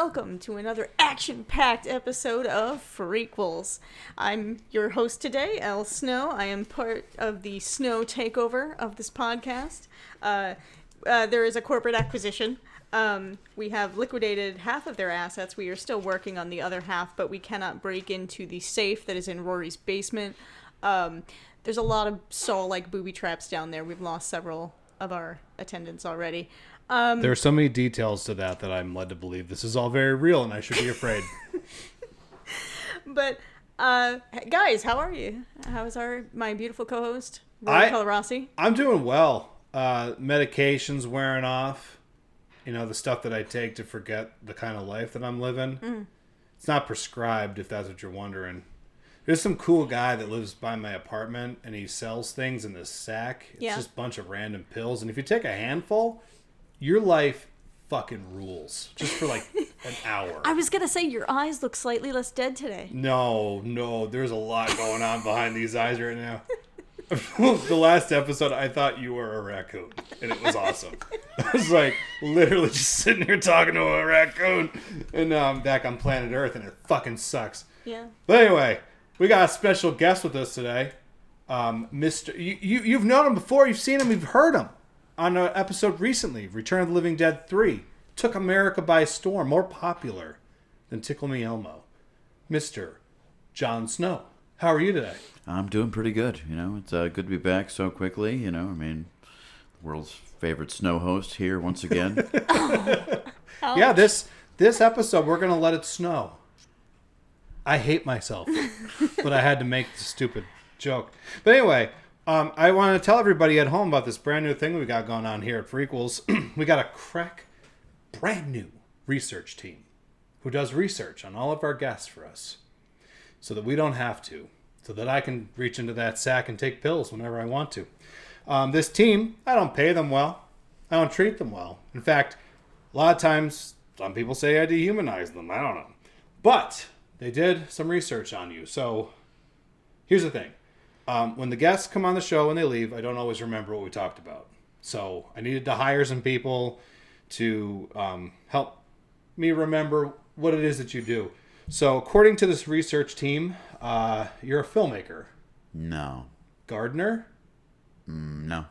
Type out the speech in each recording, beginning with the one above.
welcome to another action-packed episode of Frequels. I'm your host today, Elle Snow. I am part of the Snow takeover of this podcast. There is a corporate acquisition. We have liquidated half of their assets. We are still working on the other half, but we cannot break into the safe that is in Rory's basement. There's a lot of Saw-like booby traps down there. We've lost several of our attendants already. There are so many details to that I'm led to believe this is all very real and I should be afraid. But, guys, how are you? How is my beautiful co-host, Rory Colorossi? I'm doing well. Medication's wearing off. You know, the stuff that I take to forget the kind of life that I'm living. It's not prescribed, if that's what you're wondering. There's some cool guy that lives by my apartment, and he sells things in this sack. It's just a bunch of random pills. And if you take a handful, your life fucking rules. Just for like an hour. I was going to say, your eyes look slightly less dead today. No. There's a lot going on behind these eyes right now. The last episode, I thought you were a raccoon, and it was awesome. I was like literally just sitting here talking to a raccoon, and now I'm back on planet Earth, and it fucking sucks. Yeah. But anyway, we got a special guest with us today. Mr. You've known him before, you've seen him, you've heard him on an episode recently, Return of the Living Dead 3. Took America by storm, more popular than Tickle Me Elmo. Mr. Jon Snow. How are you today? I'm doing pretty good. You know, it's good to be back so quickly. You know, I mean, the world's favorite snow host here once again. Yeah, this episode, we're going to let it snow. I hate myself, but I had to make the stupid joke. But anyway, I want to tell everybody at home about this brand new thing we got going on here at Frequels. We got a brand new research team who does research on all of our guests for us so that we don't have to. So that I can reach into that sack and take pills whenever I want to. This team, I don't pay them well. I don't treat them well. In fact, a lot of times, some people say I dehumanize them. I don't know. But they did some research on you. So here's the thing. When the guests come on the show and they leave, I don't always remember what we talked about. So I needed to hire some people to help me remember what it is that you do. So according to this research team, you're a filmmaker. No. Gardener? No.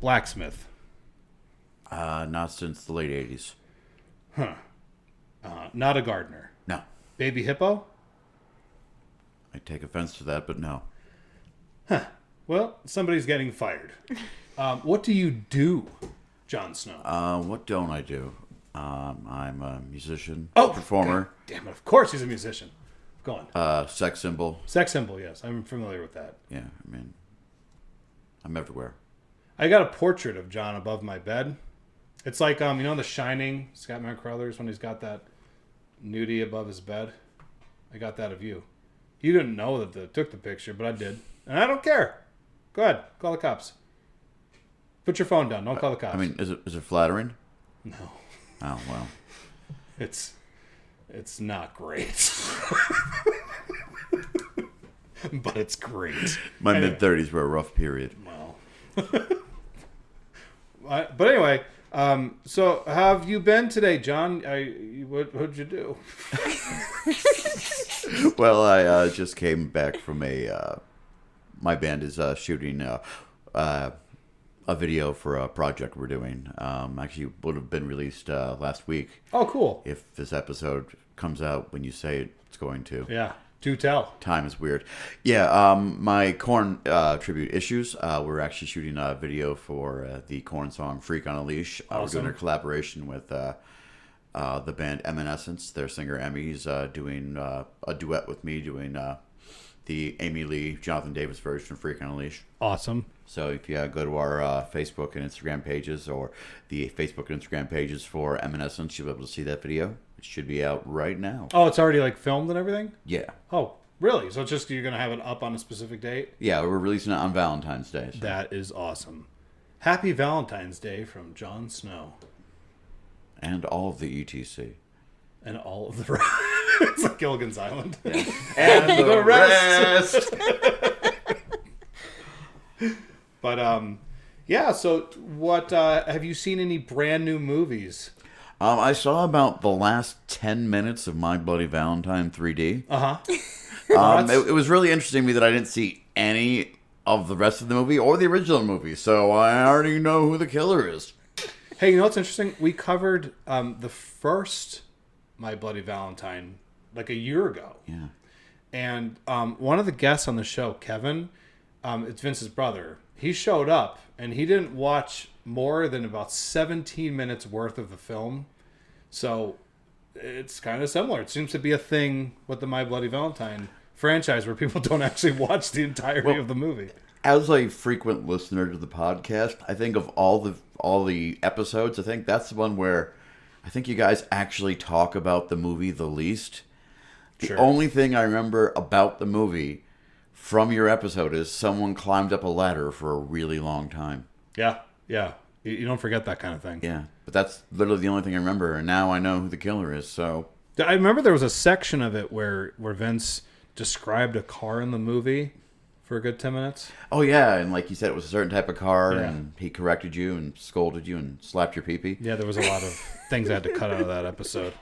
Blacksmith? Not since the late 80s. Huh. Not a gardener? No. Baby hippo? I take offense to that, but no. Huh. Well, somebody's getting fired. What do you do, Jon Snow? What don't I do? I'm a musician, performer. performer. Damn it, of course he's a musician. Go on. Sex symbol. Sex symbol, yes. I'm familiar with that. Yeah, I mean, I'm everywhere. I got a portrait of John above my bed. It's like, you know The Shining, Scott McCrullers, when he's got that nudie above his bed? I got that of you. You didn't know that I took the picture, but I did. And I don't care. Go ahead. Call the cops. Put your phone down. Don't call the cops. I mean, is it flattering? No. Oh, well. It's not great. But it's great. My mid-30s were a rough period. Well. But anyway, so how have you been today, John? What'd you do? Well, I just came back from my band is shooting a video for a project we're doing. Actually, would have been released last week. Oh, cool. If this episode comes out when you say it's going to. Yeah, do tell. Time is weird. Yeah, my Korn tribute issues. We're actually shooting a video for the Korn song "Freak on a Leash." Awesome. We're doing a collaboration with the band Evanescence. Their singer Emmy's doing a duet with me, doing the Amy Lee, Jonathan Davis version of "Freak on a Leash." Awesome. So if you go to our Facebook and Instagram pages, or the Facebook and Instagram pages for Evanescence, you'll be able to see that video. It should be out right now. Oh, it's already like filmed and everything? Yeah. Oh, really? So it's just you're going to have it up on a specific date? Yeah, we're releasing it on Valentine's Day. So. That is awesome. Happy Valentine's Day from Jon Snow. And all of the ETC. And all of the rest. It's like Gilligan's Island. Yeah. And the rest. But, yeah, so what, have you seen any brand new movies? I saw about the last 10 minutes of My Bloody Valentine 3D. It was really interesting to me that I didn't see any of the rest of the movie or the original movie, so I already know who the killer is. Hey, you know what's interesting? We covered the first My Bloody Valentine like a year ago. Yeah. And one of the guests on the show, Kevin, it's Vince's brother, he showed up and he didn't watch more than about 17 minutes worth of the film. So it's kind of similar. It seems to be a thing with the My Bloody Valentine franchise where people don't actually watch the entirety of the movie. As a frequent listener to the podcast, I think of all the episodes, I think that's the one where I think you guys actually talk about the movie the least. The only thing I remember about the movie from your episode is someone climbed up a ladder for a really long time. Yeah. You don't forget that kind of thing. Yeah, but that's literally the only thing I remember, and now I know who the killer is, so... I remember there was a section of it where Vince described a car in the movie for a good 10 minutes. Oh, yeah, and like you said, it was a certain type of car, and he corrected you and scolded you and slapped your pee-pee. Yeah, there was a lot of things I had to cut out of that episode.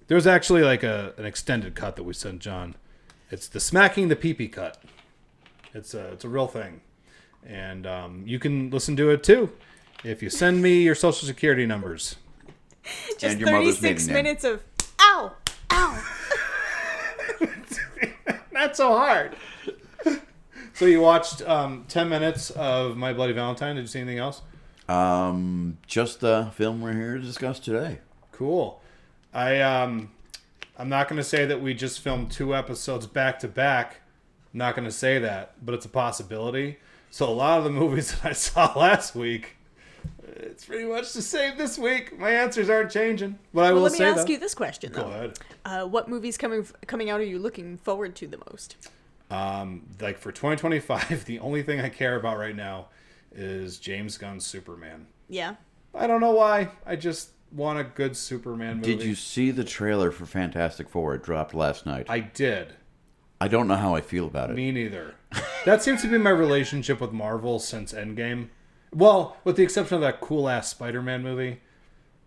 There was actually like an extended cut that we sent John. It's the smacking the pee-pee cut. It's a real thing. And you can listen to it too if you send me your social security numbers. Just and your 36 minutes of ow, ow. Not so hard. So you watched 10 minutes of My Bloody Valentine. Did you see anything else? Just the film we're here to discuss today. Cool. I'm not going to say that we just filmed 2 episodes back to back. I'm not going to say that, but it's a possibility. So a lot of the movies that I saw last week, it's pretty much the same this week. My answers aren't changing. But I will let me say ask you this question, though. Go ahead. What movies coming out are you looking forward to the most? Like for 2025, the only thing I care about right now is James Gunn's Superman. Yeah. I don't know why. I just want a good Superman movie. Did you see the trailer for Fantastic Four? It dropped last night. I did. I don't know how I feel about it. Me neither. That seems to be my relationship with Marvel since Endgame. Well, with the exception of that cool-ass Spider-Man movie.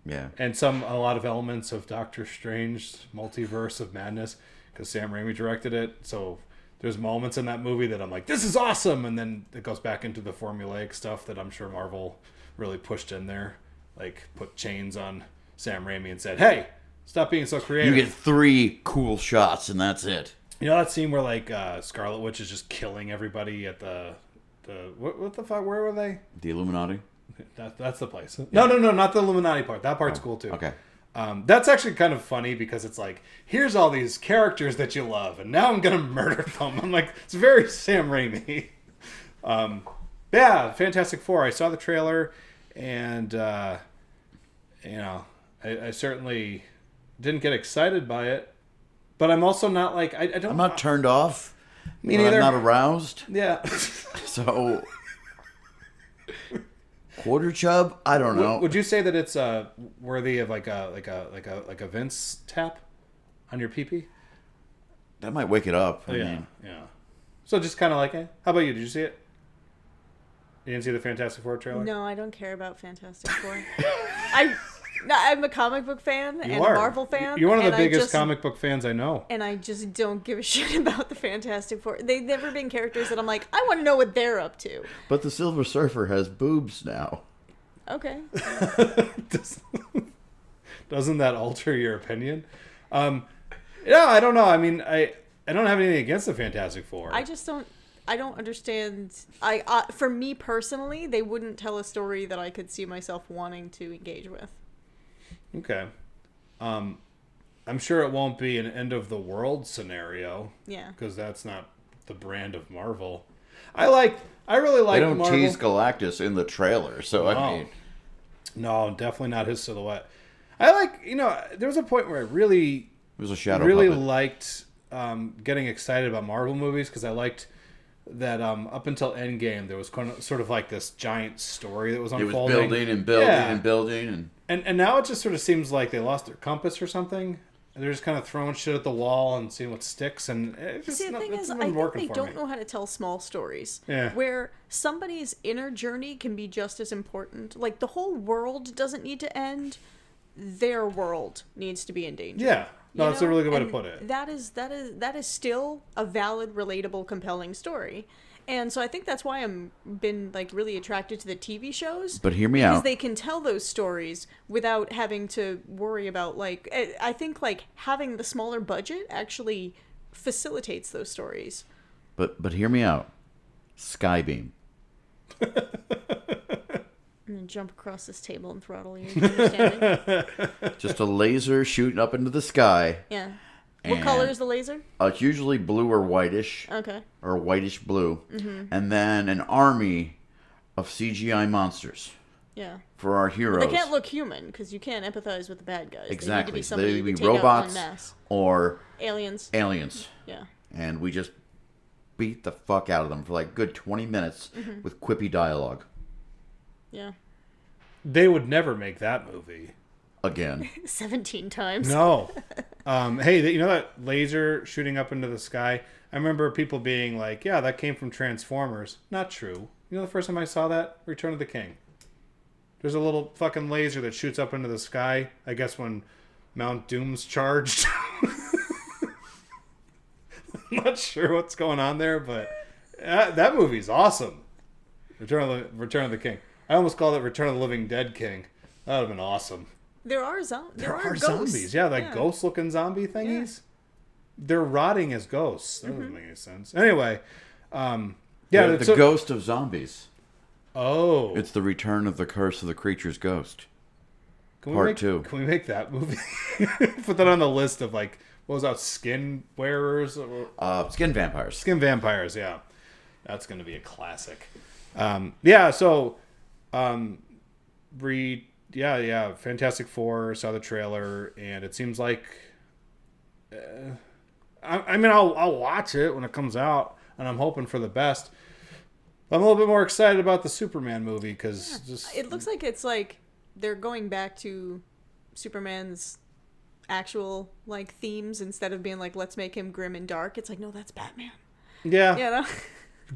Yeah. And a lot of elements of Doctor Strange, Multiverse of Madness, because Sam Raimi directed it. So there's moments in that movie that I'm like, this is awesome! And then it goes back into the formulaic stuff that I'm sure Marvel really pushed in there. Like, put chains on Sam Raimi and said, hey, stop being so creative. You get 3 cool shots and that's it. You know that scene where like Scarlet Witch is just killing everybody at the what the fuck? Where were they? The Illuminati? That's the place. No, not the Illuminati part. That part's cool too. Okay. That's actually kind of funny because it's like, here's all these characters that you love, and now I'm gonna murder them. I'm like, it's very Sam Raimi. Yeah, Fantastic Four. I saw the trailer, and I certainly didn't get excited by it. But I'm also not like I'm not turned off. Me neither. I'm not aroused. Yeah. So quarter chub? I don't know. Would you say that it's worthy of like a Vince tap on your pee-pee? That might wake it up. I Yeah. mean, Yeah. So just kind of like, how about you? Did you see it? You didn't see the Fantastic Four trailer? No, I don't care about Fantastic Four. I'm a comic book fan and a Marvel fan. You're one of the biggest comic book fans I know. And I just don't give a shit about the Fantastic Four. They've never been characters that I'm like, I want to know what they're up to. but the Silver Surfer has boobs now. Okay. Doesn't that alter your opinion? Yeah, I don't know. I mean, I don't have anything against the Fantastic Four. I don't understand. For me personally, they wouldn't tell a story that I could see myself wanting to engage with. Okay. I'm sure it won't be an end of the world scenario. Yeah. Because that's not the brand of Marvel. I really like They don't Marvel. tease Galactus in the trailer, so I mean... No, definitely not his silhouette. I like, there was a point where I really... It was a shadow really puppet. liked getting excited about Marvel movies because I liked that up until Endgame there was sort of like this giant story that was unfolding. It was building and building and building. And now it just sort of seems like they lost their compass or something. And they're just kind of throwing shit at the wall and seeing what sticks. And it's just See, the thing is, I think they don't know how to tell small stories. Yeah. Where somebody's inner journey can be just as important. Like, the whole world doesn't need to end, their world needs to be in danger. Yeah. No, that's a really good way to And put it. That is still a valid, relatable, compelling story. And so I think that's why I'm been like really attracted to the TV shows. But hear me because out. they can tell those stories without having to worry about like I think like having the smaller budget actually facilitates those stories. But hear me out. Skybeam. I'm gonna jump across this table and throttle you. You understand me? Just a laser shooting up into the sky. Yeah. What color is the laser? It's usually blue or whitish. Okay. Or whitish blue. Mm-hmm. And then an army of CGI monsters. Yeah. For our heroes. They can't look human because you can't empathize with the bad guys. Exactly. They need to be somebody you They can be take robots out en masse. or aliens. Yeah. And we just beat the fuck out of them for like good 20 minutes with quippy dialogue. Yeah. They would never make that movie. Again. 17 times. No. Hey, you know that laser shooting up into the sky? I remember people being like, yeah, that came from Transformers. Not true. You know the first time I saw that? Return of the King. There's a little fucking laser that shoots up into the sky. I guess when Mount Doom's charged. I'm not sure what's going on there, but that movie's awesome. Return of the King. I almost called it Return of the Living Dead King. That would have been awesome. There are zombies. There are zombies. Yeah, like ghost-looking zombie thingies. Yeah. They're rotting as ghosts. That doesn't make any sense. Anyway, the ghost of zombies. Oh. It's the return of the curse of the creature's ghost. Part 2. Can we make that movie? Put that on the list of like, what was that, skin wearers? Skin vampires. Skin vampires, yeah. That's going to be a classic. Fantastic Four, saw the trailer, and it seems like... I'll watch it when it comes out, and I'm hoping for the best. I'm a little bit more excited about the Superman movie, because... It looks like it's like they're going back to Superman's actual like themes instead of being like, let's make him grim and dark. It's like, no, that's Batman. Yeah. You know?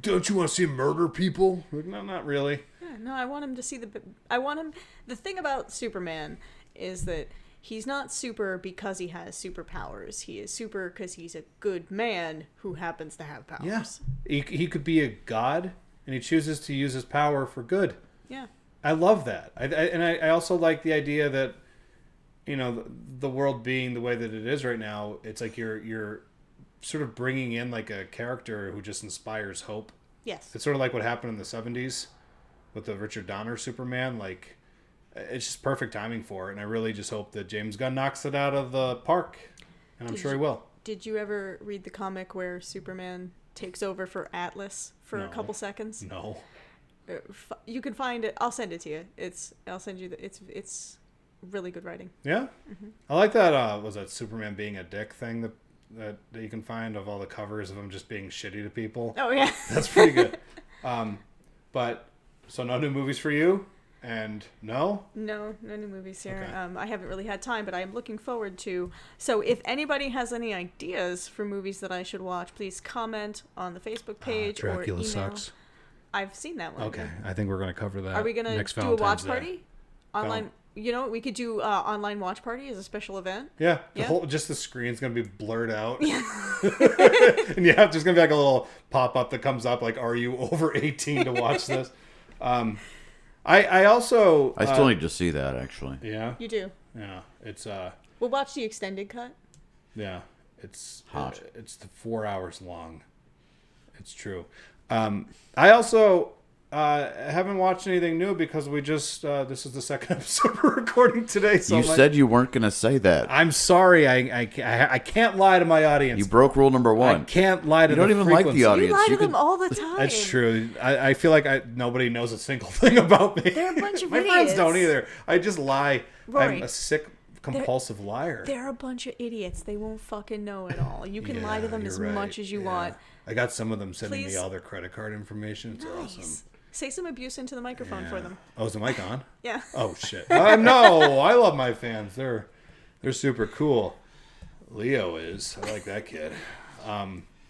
Don't you want to see him murder people? Like, no, not really. Yeah, no, I want him to see the thing about Superman is that he's not super because he has superpowers. He is super because he's a good man who happens to have powers. Yeah. He could be a god, and he chooses to use his power for good. Yeah. I love that. I also like the idea that, you know, the world being the way that it is right now, it's like you're sort of bringing in like a character who just inspires hope. Yes. It's sort of like what happened in the 70s with the Richard Donner Superman. Like, it's just perfect timing for it, and I really just hope that James Gunn knocks it out of the park, and I'm sure he will. Did you ever read the comic where Superman takes over for Atlas for a couple seconds? No. You can find it. I'll send it to you. I'll send you it's really good writing. Yeah. Mm-hmm. I like that. Was that Superman being a dick thing that you can find of all the covers of him just being shitty to people? Oh yeah. That's pretty good. But so no new movies for you, and no new movies here. Okay. I haven't really had time, but I am looking forward to. So if anybody has any ideas for movies that I should watch, please comment on the Facebook page Dracula or email. Sucks. I've seen that one. Okay, I think we're going to cover that. Are we going to next do Valentine's a watch Day. party? Online. You know what? We could do online watch party as a special event. Yeah. Just the screen's going to be blurred out. Yeah. And there's going to be like a little pop-up that comes up like, are you over 18 to watch this? I also... I still need to see that, actually. Yeah? You do? Yeah. It's... We'll watch the extended cut. Yeah. It's... Hot. It's 4 hours long. It's true. I also haven't watched anything new because we just this is the second episode we're recording today. So you said you weren't going to say that. I'm sorry. I can't lie to my audience. You broke rule number 1. I can't lie to you don't the even frequency. like the audience. You lie to them all the time. That's true. I feel like nobody knows a single thing about me. They're a bunch of my idiots. friends don't either. I just lie. Rory, I'm a sick, compulsive liar. They're a bunch of idiots. They won't fucking know it all. You can lie to them as much as you want. I got some of them sending me all their credit card information. It's awesome. Say some abuse into the microphone for them. Oh, is the mic on? Yeah. Oh shit. No, I love my fans. They're super cool. Leo is. I like that kid.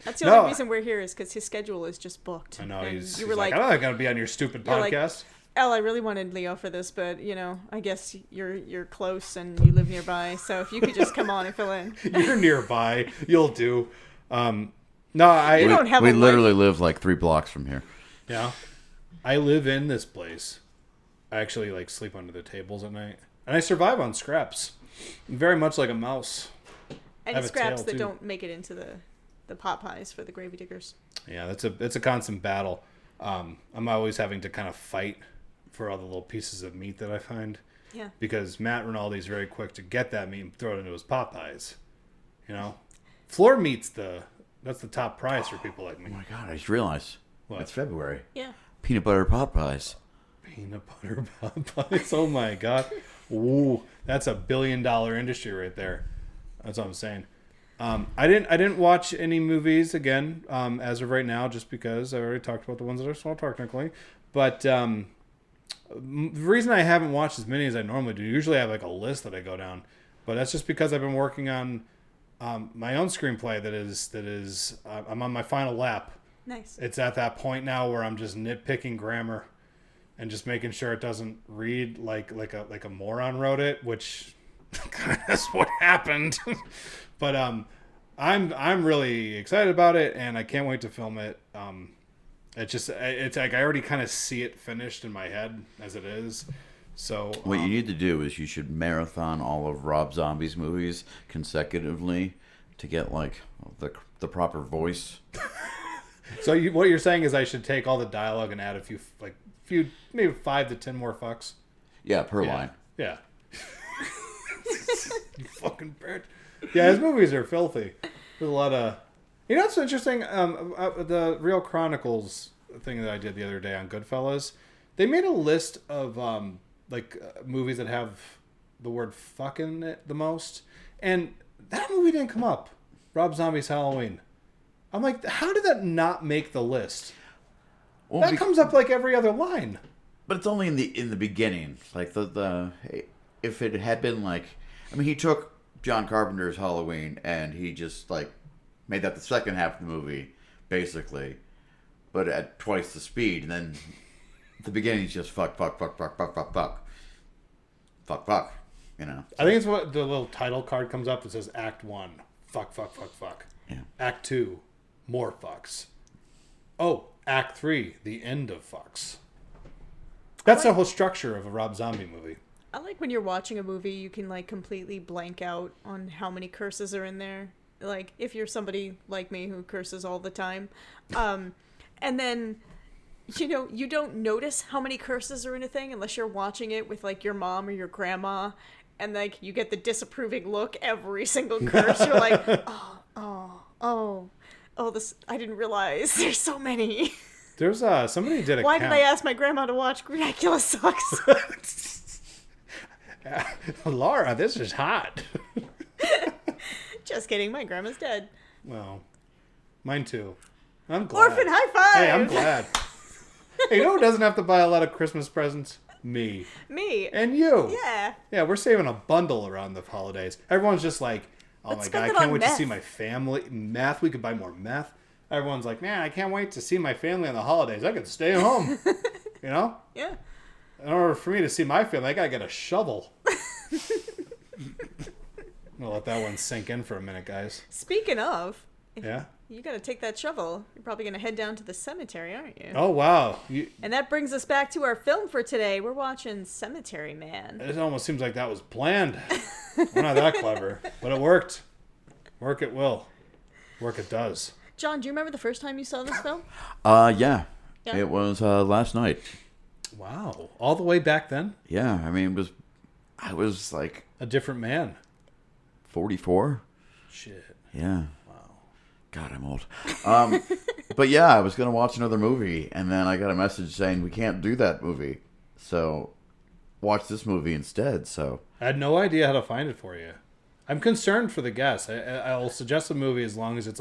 That's the only reason we're here is because his schedule is just booked. I know. And He's you were like, I'm not gonna be on your stupid podcast. Elle, I really wanted Leo for this, but I guess you're close and you live nearby. So if you could just come on and fill in. You're nearby. You'll do. No, You don't have we a literally life. live like 3 blocks from here. Yeah, I live in this place. I actually sleep under the tables at night, and I survive on scraps. I'm very much like a mouse. Any have a scraps tail, that too. don't make it into the pot pies for the gravy diggers. Yeah, it's a constant battle. I'm always having to kind of fight for all the little pieces of meat that I find. Yeah. Because Matt Rinaldi's very quick to get that meat and throw it into his pot pies. Floor meat's that's the top prize for people like me. Oh my god, I just realized. What? It's February. Yeah. Peanut butter pot pies. Peanut butter pot pies. Oh my god. Ooh, that's $1 billion industry right there. That's what I'm saying. I didn't watch any movies again as of right now, just because I already talked about the ones that are small technically. But the reason I haven't watched as many as I normally do, usually I have a list that I go down, but that's just because I've been working on my own screenplay that is I'm on my final lap. Nice. It's at that point now where I'm just nitpicking grammar and just making sure it doesn't read like a moron wrote it, which that's what happened. But I'm really excited about it, and I can't wait to film it. It's like I already kind of see it finished in my head as it is. So What you need to do is you should marathon all of Rob Zombie's movies consecutively to get the proper voice. So what you're saying is I should take all the dialogue and add a few maybe 5 to 10 more fucks. Yeah, per line. Yeah. You fucking bitch. Yeah, his movies are filthy. There's a lot of... what's interesting? The Real Chronicles thing that I did the other day on Goodfellas, they made a list of movies that have the word fuck in it the most. And that movie didn't come up. Rob Zombie's Halloween. I'm like, how did that not make the list? Well, That comes up every other line. But it's only in the beginning. If it had been he took John Carpenter's Halloween and he just made that the second half of the movie, basically, but at twice the speed. And then the beginning's just fuck, fuck, fuck, fuck, fuck, fuck, fuck, fuck, fuck. I think it's what the little title card comes up that says Act 1, fuck, fuck, fuck, fuck. Yeah. Act 2, more fucks. Oh, Act 3, the end of fucks. That's the whole structure of a Rob Zombie movie. I like when you're watching a movie, you can completely blank out on how many curses are in there. If you're somebody like me who curses all the time, and then you don't notice how many curses are in a thing unless you're watching it with your mom or your grandma, and you get the disapproving look every single curse. You're like, oh, this I didn't realize there's so many. There's somebody did a Why count. did I ask my grandma to watch Dracula Sucks? Laura, this is hot. Just kidding, my grandma's dead. Well, mine too. I'm glad. Orphan high five! Hey, I'm glad. Hey, who doesn't have to buy a lot of Christmas presents? Me. Me. And you. Yeah. Yeah, we're saving a bundle around the holidays. Everyone's just like, oh Let's my spend God, it I can't on wait to meth. see my family. Meth, we could buy more meth. Everyone's like, man, I can't wait to see my family on the holidays. I could stay home. Yeah. In order for me to see my family, I gotta get a shovel. I'll let that one sink in for a minute, guys. Speaking of, Yeah? you gotta take that shovel. You're probably gonna head down to the cemetery, aren't you? Oh, wow. And that brings us back to our film for today. We're watching Cemetery Man. It almost seems like that was planned. We're not that clever, but it worked. Work it will. Work it does. John, do you remember the first time you saw this film? Yeah. Yeah. It was last night. Wow. All the way back then? Yeah, I was A different man. 44. Shit. Yeah. Wow. God, I'm old. But yeah, I was going to watch another movie, and then I got a message saying we can't do that movie. So watch this movie instead. So I had no idea how to find it for you. I'm concerned for the guests. I'll suggest a movie as long as it's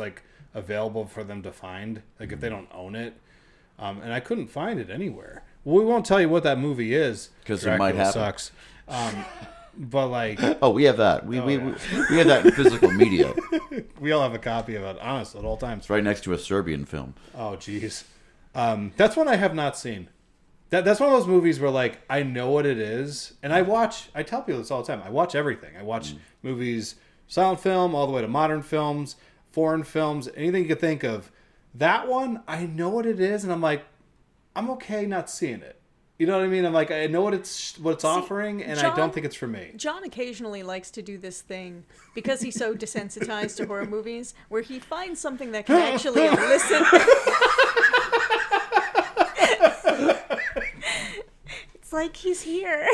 available for them to find. If they don't own it. And I couldn't find it anywhere. Well, we won't tell you what that movie is. Because it might happen. Sucks. But oh, we have that. We have that in physical media. we all have a copy of it, honest, at all times. It's right next to a Serbian film. Oh, jeez. That's one I have not seen. That's one of those movies where, like, I know what it is. And I tell people this all the time. I watch everything. I watch movies, silent film, all the way to modern films, foreign films, anything you could think of. That one, I know what it is. And I'm like, I'm okay not seeing it. You know what I mean? I'm like, I know what it's offering, and I don't think it's for me. John occasionally likes to do this thing because he's so desensitized to horror movies, where he finds something that can actually elicit... like he's here.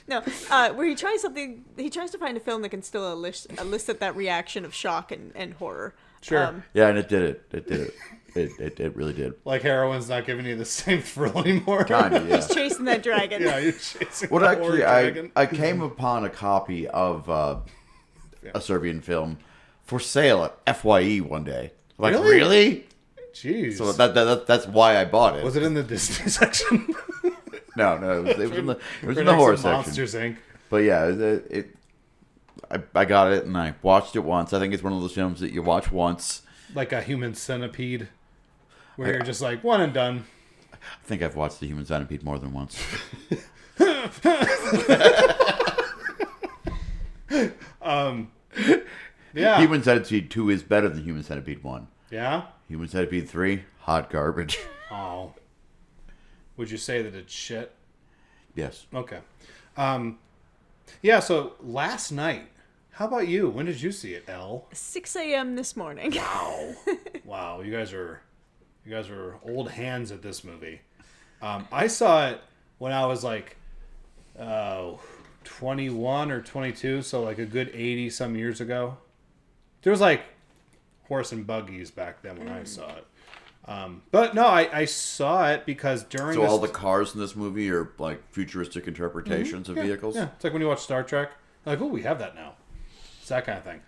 Where he tries to find a film that can still elicit that reaction of shock and horror. Sure. Yeah, and it did it. It did it. It really did. Like heroin's not giving you the same thrill anymore. Kind of, yeah. He's chasing that dragon. Yeah, you're chasing Well, actually, dragon. I came upon a copy of a Serbian film for sale at FYE one day. Like, really? Jeez. So that's why I bought it. Was it in the Disney section? No, it was in the horror section. Monsters Inc. But yeah, I got it and I watched it once. I think it's one of those films that you watch once. Like a Human Centipede, where you're just like, one and done. I think I've watched The Human Centipede more than once. Yeah. Human Centipede 2 is better than Human Centipede 1. Yeah? Human Centipede 3, hot garbage. Oh. Would you say that it's shit? Yes. Okay. Yeah, so last night, how about you? When did you see it, Elle? 6 a.m. this morning. Wow. Wow, you guys are old hands at this movie. I saw it when I was like 21 or 22, so like a good 80 some years ago. There was like horse and buggies back then when I saw it. But no, I saw it because during So all the cars in this movie are like futuristic interpretations of vehicles? Yeah, it's like when you watch Star Trek. Like, oh, we have that now. It's that kind of thing.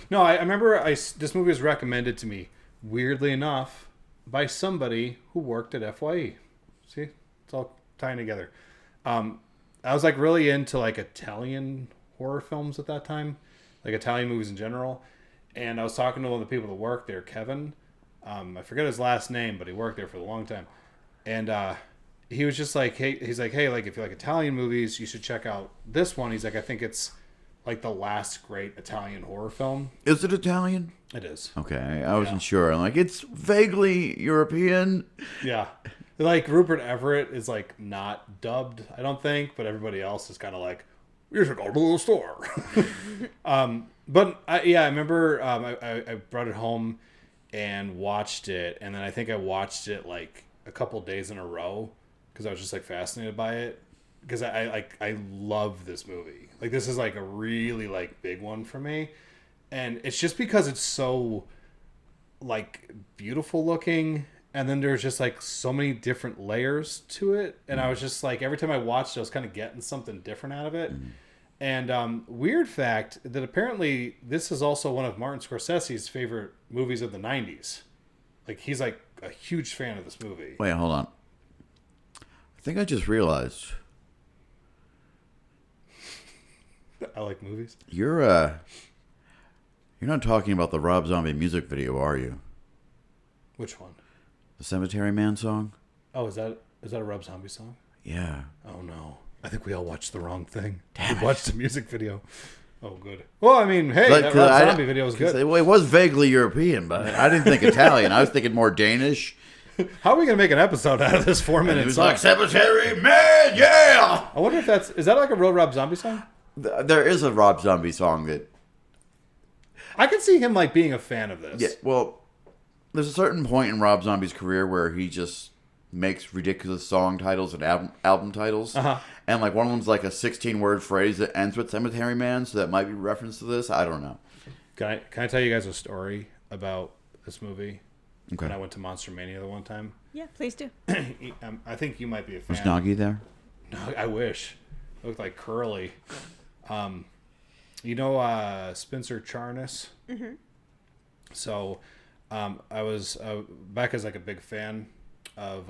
No, I remember this movie was recommended to me, weirdly enough, by somebody who worked at FYE. See? It's all tying together. I was like really into like Italian horror films at that time, like Italian movies in general. And I was talking to one of the people that worked there, Kevin. I forget his last name, but he worked there for a long time. And he was just like, hey, like if you like Italian movies, you should check out this one. He's like, I think it's like the last great Italian horror film. Is it Italian? It is. Okay, I wasn't sure. I'm like, it's vaguely European. Yeah. Like Rupert Everett is like not dubbed, I don't think, but everybody else is kind of like, you should go to the store. But I remember I brought it home and watched it, and then I think I watched it like a couple days in a row because I was just like fascinated by it because I love this movie. Like this is like a really like big one for me, and it's just because it's so like beautiful looking, and then there's just like so many different layers to it, and I was just like every time I watched it I was kind of getting something different out of it. And weird fact that apparently this is also one of Martin Scorsese's favorite movies of the 90s. Like he's like a huge fan of this movie. Wait, hold on. I think I just realized I like movies. You're not talking about the Rob Zombie music video, are you? Which one? The Cemetery Man song? Oh, is that a Rob Zombie song? Yeah. Oh no. I think we all watched the wrong thing. Damn we watched the music video. Oh, good. Well, I mean, hey, that Rob Zombie video was good. It was vaguely European, but I didn't think Italian. I was thinking more Danish. How are we going to make an episode out of this 4-minute song? It was like, Cemetery Man, yeah! I wonder if is that like a real Rob Zombie song? There is a Rob Zombie song that... I could see him like being a fan of this. Yeah, well, there's a certain point in Rob Zombie's career where he just makes ridiculous song titles and album titles. Uh-huh. And like one of them's like a 16-word phrase that ends with Cemetery Man, so that might be reference to this. I don't know. Can I tell you guys a story about this movie? Okay. When I went to Monster Mania the one time. Yeah, please do. I think you might be a fan. Was Nagi there? No, I wish. It looked like Curly. You know Spencer Charnas? Mm-hmm. So I was back as like a big fan of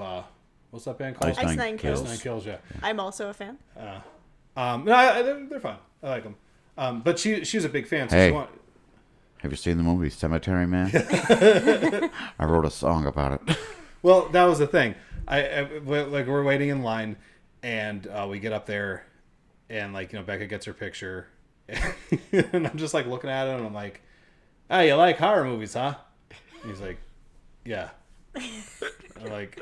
what's that band called? Ice Nine Kills. Ice Nine Kills, yeah. I'm also a fan. No, they're fun. I like them. But she was a big fan. So Hey. she Have you seen the movie Cemetery Man? I wrote a song about it. Well, that was the thing. We're waiting in line, and we get up there, and Becca gets her picture, and I'm just like looking at it, and I'm like, "Oh, you like horror movies, huh?" And he's like, "Yeah." I'm like,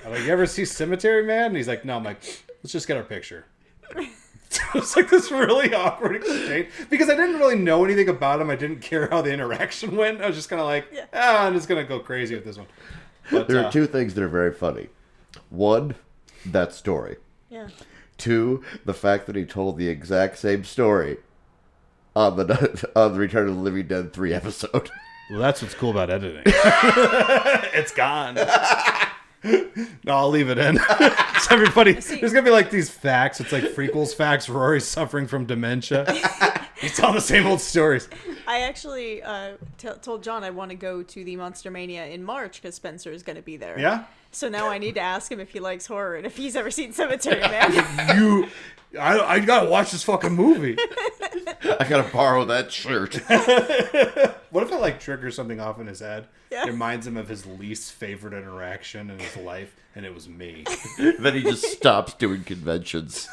"You ever see Cemetery, Man?" And he's like, "No." I'm like, "Let's just get our picture." It was like this really awkward exchange because I didn't really know anything about him. I didn't care how the interaction went. I was just kind of like, I'm just gonna go crazy with this one. But, there are two things that are very funny. One, that story. Yeah. Two, the fact that he told the exact same story on the Return of the Living Dead 3 episode. Well, that's what's cool about editing. It's gone. No, I'll leave it in. So everybody, there's going to be like these facts. It's like Frequels facts. Rory's suffering from dementia. He's telling the same old stories. I actually told John I want to go to the Monster Mania in March because Spencer is going to be there. Yeah? So now I need to ask him if he likes horror and if he's ever seen Cemetery Man. I got to watch this fucking movie. I got to borrow that shirt. What if it triggers something off in his head? Yeah. It reminds him of his least favorite interaction in his life, and it was me. Then he just stops doing conventions.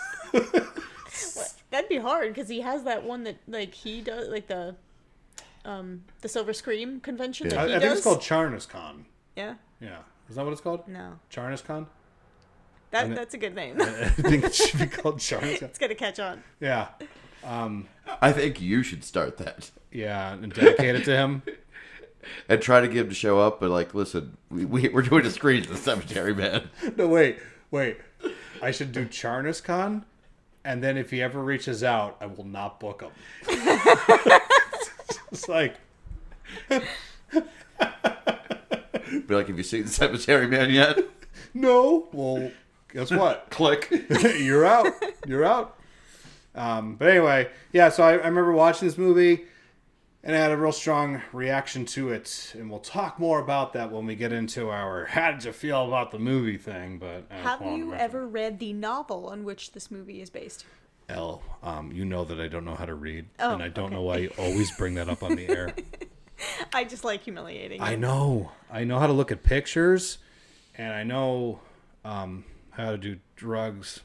That'd be hard because he has that one that he does, the Silver Scream convention that he I does. think it's called CharnasCon. Yeah? Yeah. Is that what it's called? No. CharnasCon? That's a good name. I think it should be called CharnasCon. It's going to catch on. Yeah. I think you should start that. Yeah, and dedicate it to him. And try to get him to show up, but listen, we're doing a screen at the Cemetery, Man. No, wait. I should do CharnasCon, and then if he ever reaches out, I will not book him. It's like... Be like, have you seen the Cemetery Man yet? No. Well, guess what? Click. You're out. You're out. But anyway, yeah, so I remember watching this movie, and I had a real strong reaction to it, and we'll talk more about that when we get into our how did you feel about the movie thing. But have you ever read the novel on which this movie is based? Elle, you know that I don't know how to read, Oh, and I don't know why you always bring that up on the air. I just like humiliating you. I know how to look at pictures, and I know how to do drugs.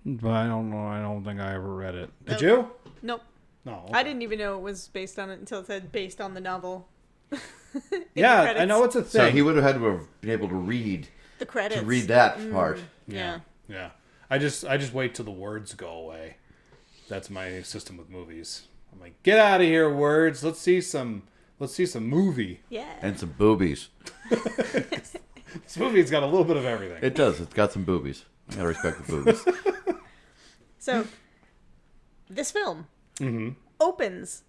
But I don't know. I don't think I ever read it. Did you? Nope. No. I didn't even know it was based on it until it said based on the novel. Yeah, I know it's a thing. So he would have had to have been able to read The credits. to read that part. Yeah. I just wait till the words go away. That's my system with movies. I'm like, get out of here, words. Let's see some movie. Yeah. And some boobies. This movie's got a little bit of everything. It does. It's got some boobies. I gotta respect the boobies. So, this film opens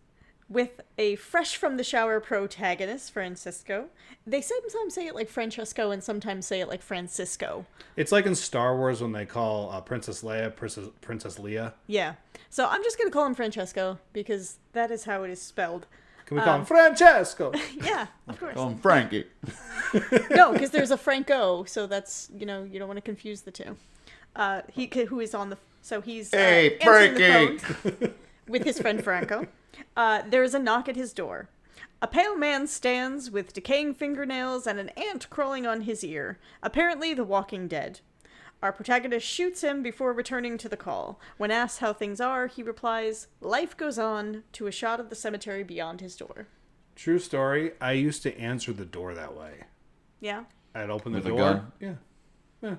with a fresh from the shower protagonist, Francisco. They sometimes say it like Francesco and sometimes say it like Francisco. It's like in Star Wars when they call Princess Leia Princess Leia. Yeah. So I'm just going to call him Francesco because that is how it is spelled. Can we call him Francesco? Yeah, of course. Call him Frankie. No, because there's a Franco, so that's, you don't want to confuse the two. Who is on the... So he's Hey, answering Frankie! the phone with his friend Franco. There is a knock at his door. A pale man stands with decaying fingernails and an ant crawling on his ear. Apparently the Walking Dead. Our protagonist shoots him before returning to the call. When asked how things are, he replies, "Life goes on," to a shot of the cemetery beyond his door. True story. I used to answer the door that way. Yeah? I'd open the With a door. gun? Yeah.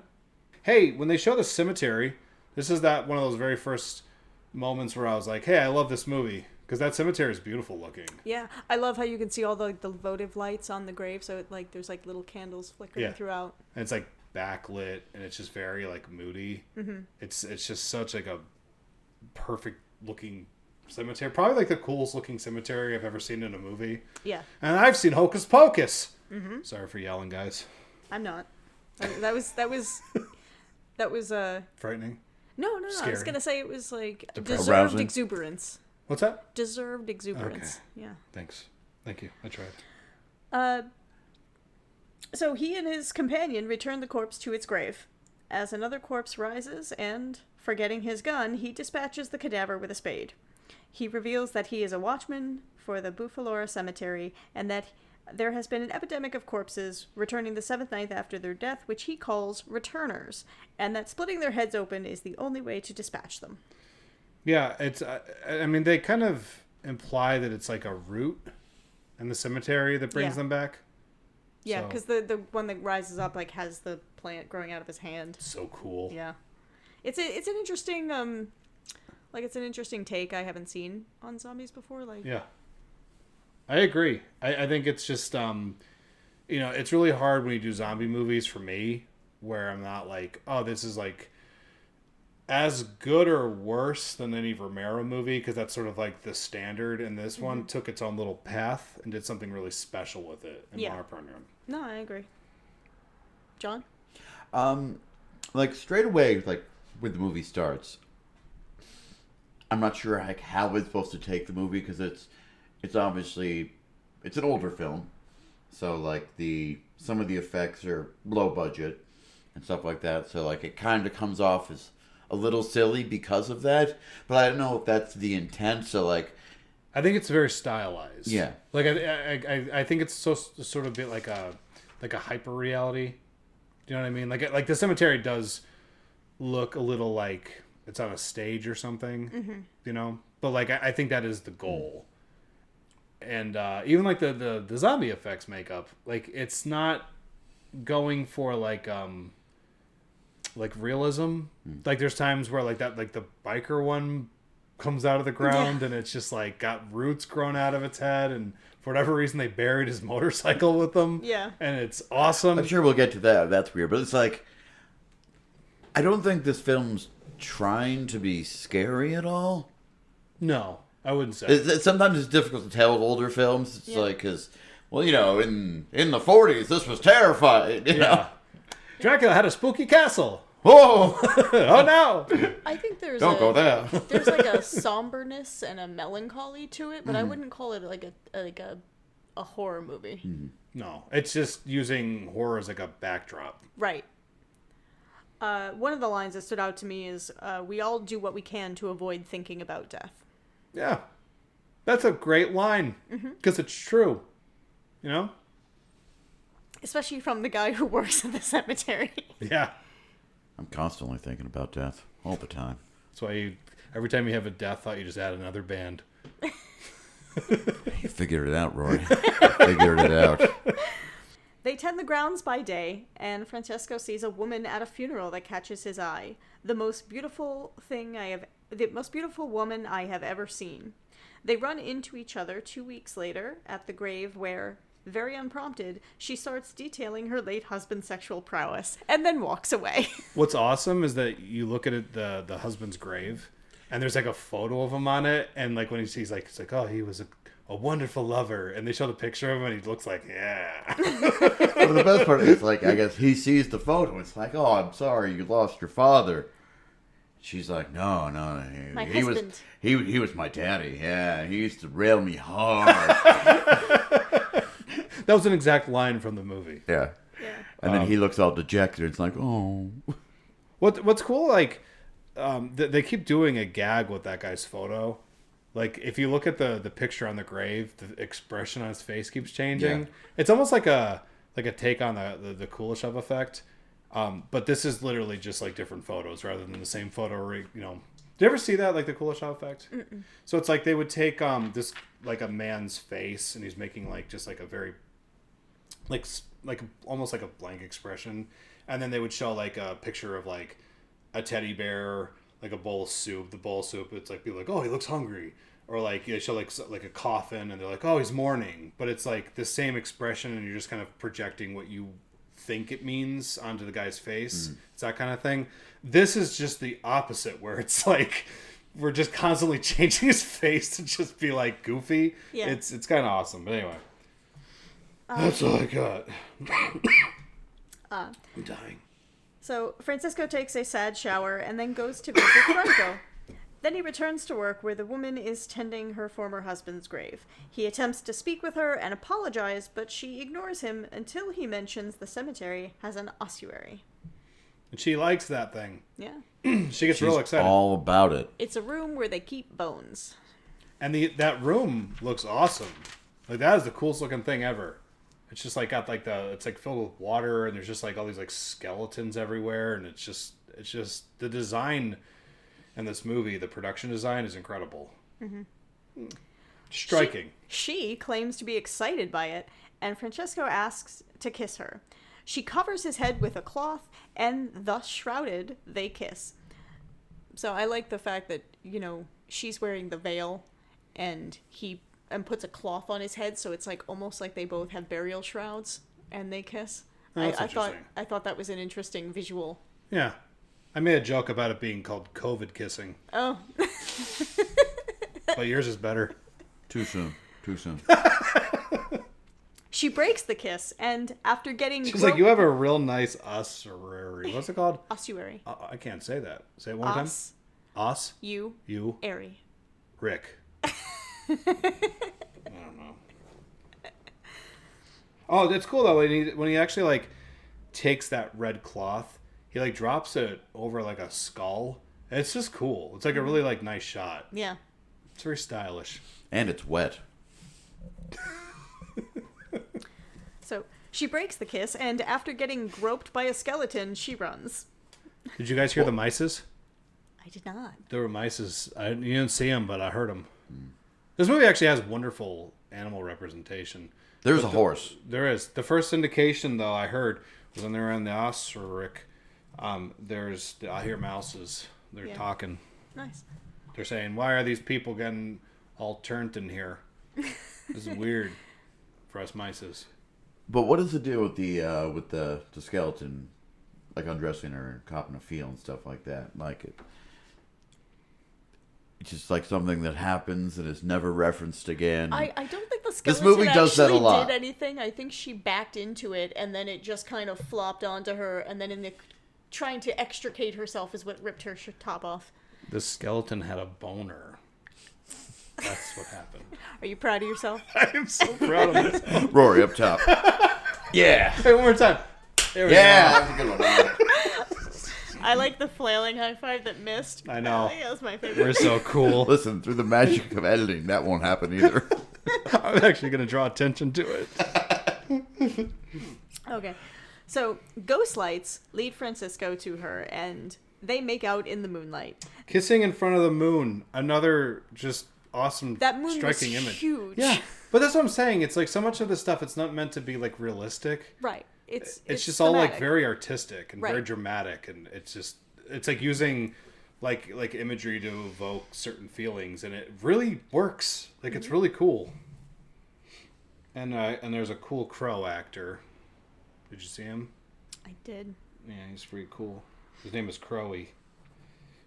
Hey, when they show the cemetery, this is one of those very first moments where I was like, hey, I love this movie. Because that cemetery is beautiful looking. Yeah. I love how you can see all the votive lights on the grave, so there's little candles flickering throughout. And it's backlit, and it's just very moody. Mm-hmm. It's just such a perfect looking cemetery. Probably the coolest looking cemetery I've ever seen in a movie. Yeah. And I've seen Hocus Pocus. Mm-hmm. Sorry for yelling, guys. I'm not. That was frightening. No. Scary. I was gonna say it was deserved Arousing. exuberance. What's that? Deserved exuberance. Okay. Yeah. Thanks. Thank you. I tried. So he and his companion return the corpse to its grave. As another corpse rises and, forgetting his gun, he dispatches the cadaver with a spade. He reveals that he is a watchman for the BUFFALORA Cemetery and that There has been an epidemic of corpses returning the seventh night after their death, which he calls returners, and that splitting their heads open is the only way to dispatch them. Yeah, it's. I mean, they kind of imply that it's like a root in the cemetery that brings them back. Yeah, because the one that rises up like has the plant growing out of his hand. So cool. Yeah, it's an interesting it's an interesting take I haven't seen on zombies before. Yeah, I agree. I think it's just it's really hard when you do zombie movies for me, where I'm not like, oh, this is like as good or worse than any Romero movie, because that's sort of like the standard, and this one took its own little path and did something really special with it, in my opinion. No, I agree. John? Like straight away, like when the movie starts, I'm not sure like how it's supposed to take the movie, because it's obviously it's an older film, so like some of the effects are low budget and stuff like that, so like it kind of comes off as a little silly because of that, but I don't know if that's the intent. So like, I think it's very stylized. Yeah, like I think it's sort of a bit like a hyper reality. Do you know what I mean? Like the cemetery does look a little like it's on a stage or something, you know. But like I think that is the goal. And even like the zombie effects makeup, like it's not going for like realism. Like there's times where like the biker one comes out of the ground and it's just like got roots growing out of its head, and for whatever reason they buried his motorcycle with them. Yeah. And it's awesome. I'm sure we'll get to that. That's weird. But it's like, I don't think this film's trying to be scary at all. No, I wouldn't say. Sometimes it's difficult to tell with older films. It's like, because, well, you know, in the 40s, this was terrifying. You know? Dracula had a spooky castle. Whoa! Oh no! I think don't go there. There's like a somberness and a melancholy to it, but I wouldn't call it like a horror movie. No, it's just using horror as like a backdrop. Right. One of the lines that stood out to me is, "We all do what we can to avoid thinking about death." Yeah, that's a great line because it's true. You know, especially from the guy who works at the cemetery. Yeah. I'm constantly thinking about death all the time. That's why every time you have a death thought, you just add another band. You figured it out, Rory. You figured it out. They tend the grounds by day, and Francesco sees a woman at a funeral that catches his eye. The most beautiful woman I have ever seen. They run into each other 2 weeks later at the grave where, very unprompted, she starts detailing her late husband's sexual prowess and then walks away. What's awesome is that you look at it, the husband's grave, and there's like a photo of him on it, and like when he's like, it's like, oh, he was a wonderful lover, and they show the picture of him, and he looks like, yeah. Well, the best part is like, I guess he sees the photo. It's like, oh, I'm sorry, you lost your father. She's like, no, my he husband. He was my daddy. Yeah, he used to rail me hard. That was an exact line from the movie. Yeah. And then he looks all dejected. It's like, oh. What's cool, like, they keep doing a gag with that guy's photo. Like, if you look at the picture on the grave, the expression on his face keeps changing. Yeah. It's almost like a take on the Kuleshov effect. But this is literally just like different photos rather than the same photo. You know, do you ever see that, like the Kuleshov effect? Mm-mm. So it's like they would take this like a man's face, and he's making like just like a very like almost like a blank expression, and then they would show like a picture of like a teddy bear, like a bowl of soup. The bowl of soup, it's like people like, oh, he looks hungry, or like they show like a coffin, and they're like, oh, he's mourning, but it's like the same expression, and you're just kind of projecting what you think it means onto the guy's face. It's that kind of thing. This is just the opposite, where it's like we're just constantly changing his face to just be like goofy. Yeah. It's kind of awesome. But anyway, that's all I got. I'm dying. So Francisco takes a sad shower and then goes to visit Franco. Then he returns to work where the woman is tending her former husband's grave. He attempts to speak with her and apologize, but she ignores him until he mentions the cemetery has an ossuary. And she likes that thing. Yeah. She's real excited. All about it. It's a room where they keep bones. And that room looks awesome. Like, that is the coolest looking thing ever. It's just like got like it's like filled with water, and there's just like all these like skeletons everywhere, and it's just the design in this movie, the production design is incredible. Mm-hmm. Striking. She claims to be excited by it, and Francesco asks to kiss her. She covers his head with a cloth, and thus shrouded, they kiss. So I like the fact that, she's wearing the veil, and he puts a cloth on his head, so it's like almost like they both have burial shrouds, and they kiss. Oh, that's interesting. I thought that was an interesting visual. Yeah. I made a joke about it being called COVID kissing. Oh. But yours is better. Too soon. She breaks the kiss, and after getting She's like, you have a real nice ossuary. What's it called? Ossuary. I can't say that. Say it one more time. Os. You. Airy. Rick. I don't know. Oh, that's cool though. When he actually like takes that red cloth, he like drops it over like a skull. It's just cool. It's like a really like nice shot. Yeah. It's very stylish. And it's wet. So she breaks the kiss, and after getting groped by a skeleton, she runs. Did you guys hear the mices? I did not. There were mices. You didn't see them, but I heard them. This movie actually has wonderful animal representation. There's a horse. There is. The first indication, though, I heard was when they were in the Osric. I hear mouses. They're talking. Nice. They're saying, "Why are these people getting all turned in here? This is weird for us mices." But what is the deal with the skeleton, like undressing her and copping a feel and stuff like that? Like it's just like something that happens and is never referenced again. I don't think the skeleton movie does that a lot. did anything. I think she backed into it, and then it just kind of flopped onto her, and then in the trying to extricate herself is what ripped her top off. The skeleton had a boner. That's what happened. Are you proud of yourself? I am so proud of this. Rory up top. Yeah. Hey, one more time. There we go. That's a good one. I like the flailing high five that missed. I know. That was my favorite. We're so cool. Listen, through the magic of editing, that won't happen either. I'm actually going to draw attention to it. Okay. So, ghost lights lead Francisco to her, and they make out in the moonlight. Kissing in front of the moon. Another just awesome, that moon striking was image. Huge. Yeah. But that's what I'm saying. It's like so much of this stuff, it's not meant to be like realistic. Right. It's just thematic. all like very artistic and very Right. dramatic, and it's like using like imagery to evoke certain feelings, and it really works. Like it's really cool. And there's a cool crow actor. Did you see him? I did. Yeah, he's pretty cool. His name is Crowy.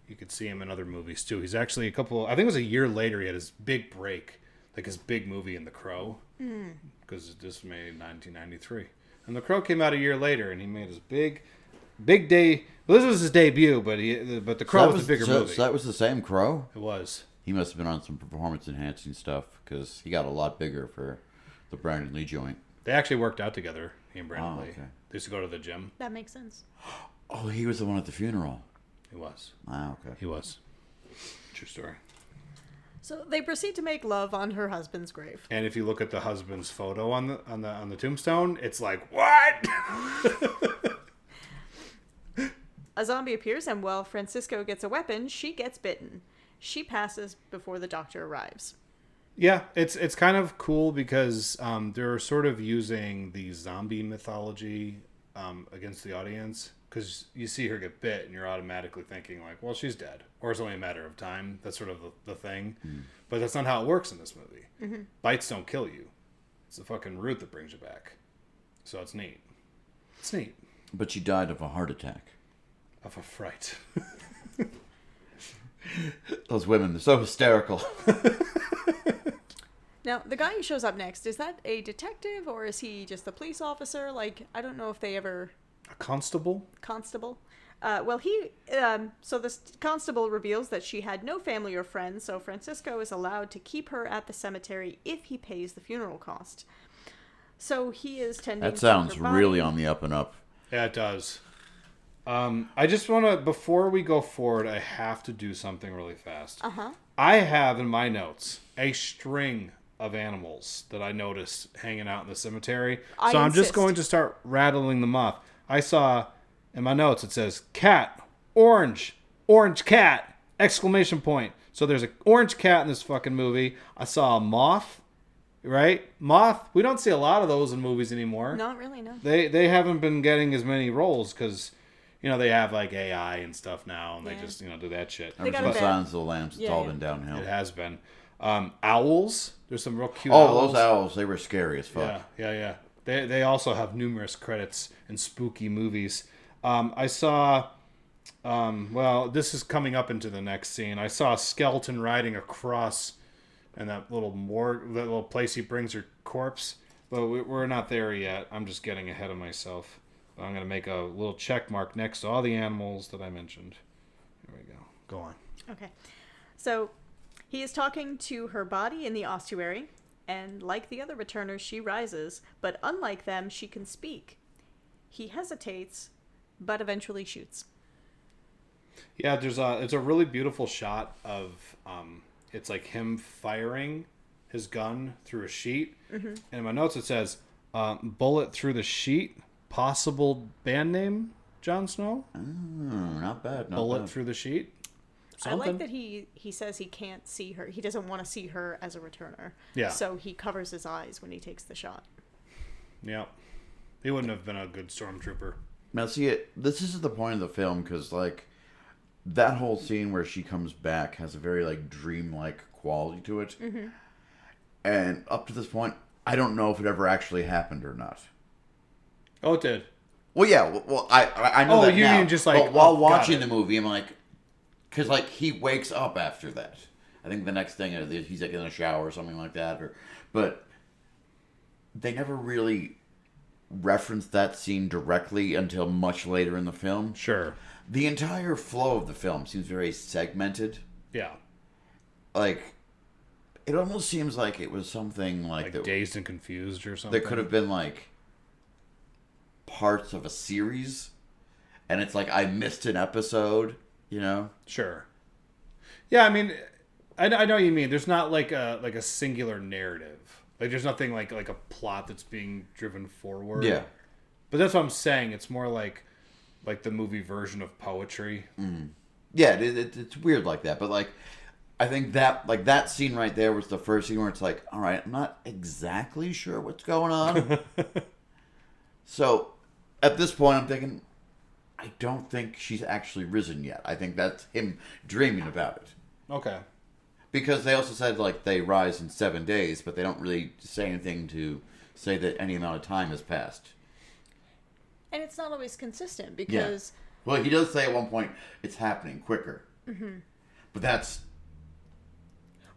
You could see him in other movies too. He's actually I think it was a year later, he had his big break, like his big movie in The Crow, because this was made in 1993. And The Crow came out a year later, and he made his big day. Well, this was his debut, but The Crow was the bigger movie. So that was the same Crow? It was. He must have been on some performance-enhancing stuff, because he got a lot bigger for the Brandon Lee joint. They actually worked out together, he and Brandon Lee. Okay. They used to go to the gym. That makes sense. Oh, he was the one at the funeral. He was. Ah, okay. He was. True story. So they proceed to make love on her husband's grave. And if you look at the husband's photo on the tombstone, it's like, what? A zombie appears, and while Francisco gets a weapon, she gets bitten. She passes before the doctor arrives. Yeah, it's kind of cool because they're sort of using the zombie mythology against the audience, because you see her get bit and you're automatically thinking like, well, she's dead, or it's only a matter of time. That's sort of the thing. But that's not how it works in this movie. Bites don't kill you. It's the fucking root that brings you back. So it's neat. It's neat. But she died of a heart attack. Of a fright. Those women, they're so hysterical. Now, the guy who shows up next, is that a detective, or is he just a police officer? Like, I don't know if they ever... A constable? Constable? So this constable reveals that she had no family or friends, so Francisco is allowed to keep her at the cemetery if he pays the funeral cost. So he is tending That to sounds her body. really on the up and up. Yeah, it does. I just want to, before we go forward, I have to do something really fast. Uh-huh. I have in my notes a string of animals that I noticed hanging out in the cemetery. I So I'm just insist. going to start rattling them off. I saw in my notes, it says cat, orange cat, exclamation point. So there's an orange cat in this fucking movie. I saw a moth, right? Moth. We don't see a lot of those in movies anymore. Not really, no. They haven't been getting as many roles because, you know, they have like AI and stuff now, and they just, you know, do that shit. Ever got since a bad- Silence of the Lambs, it's all yeah. been downhill. It has been. Owls. There's some real cute Oh, owls. those owls, they were scary as fuck. Yeah. They also have numerous credits in spooky movies. I saw, well, this is coming up into the next scene. I saw a skeleton riding a cross in that little morgue, that little place he brings her corpse. But we're not there yet. I'm just getting ahead of myself. I'm going to make a little check mark next to all the animals that I mentioned. Here we go. Go on. Okay. So he is talking to her body in the ossuary, and like the other returners, she rises, but unlike them, she can speak. He hesitates, but eventually shoots. Yeah, it's a really beautiful shot of it's like him firing his gun through a sheet. Mm-hmm. And in my notes it says bullet through the sheet, possible band name, Jon Snow. Not bad. Bullet through the sheet. Something. I like that he says he can't see her. He doesn't want to see her as a returner. Yeah. So he covers his eyes when he takes the shot. Yeah. He wouldn't have been a good stormtrooper. Now, see, this is the point of the film, because, like, that whole scene where she comes back has a very, like, dreamlike quality to it. Mm-hmm. And up to this point, I don't know if it ever actually happened or not. Oh, it did. Well, yeah, well, I know that you now. mean just like, but while got watching it. the movie, I'm like, because, like, he wakes up after that. I think the next thing is he's, like, in a shower or something like that. But they never really referenced that scene directly until much later in the film. Sure. The entire flow of the film seems very segmented. Yeah. Like, it almost seems like it was something like that, Dazed and Confused or something. that could have been, like, parts of a series. And it's like, I missed an episode, you know? Sure. Yeah, I mean, I know what you mean. There's not like a singular narrative. Like there's nothing like a plot that's being driven forward. Yeah. But that's what I'm saying. It's more like the movie version of poetry. Mm. Yeah, it's weird like that. But, like, I think that scene right there was the first scene where it's like, all right, I'm not exactly sure what's going on. So, at this point, I'm thinking, I don't think she's actually risen yet. I think that's him dreaming about it. Okay. Because they also said, like, they rise in 7 days, but they don't really say anything to say that any amount of time has passed. And it's not always consistent because... Yeah. Well, he does say at one point, it's happening quicker. Mm-hmm. But that's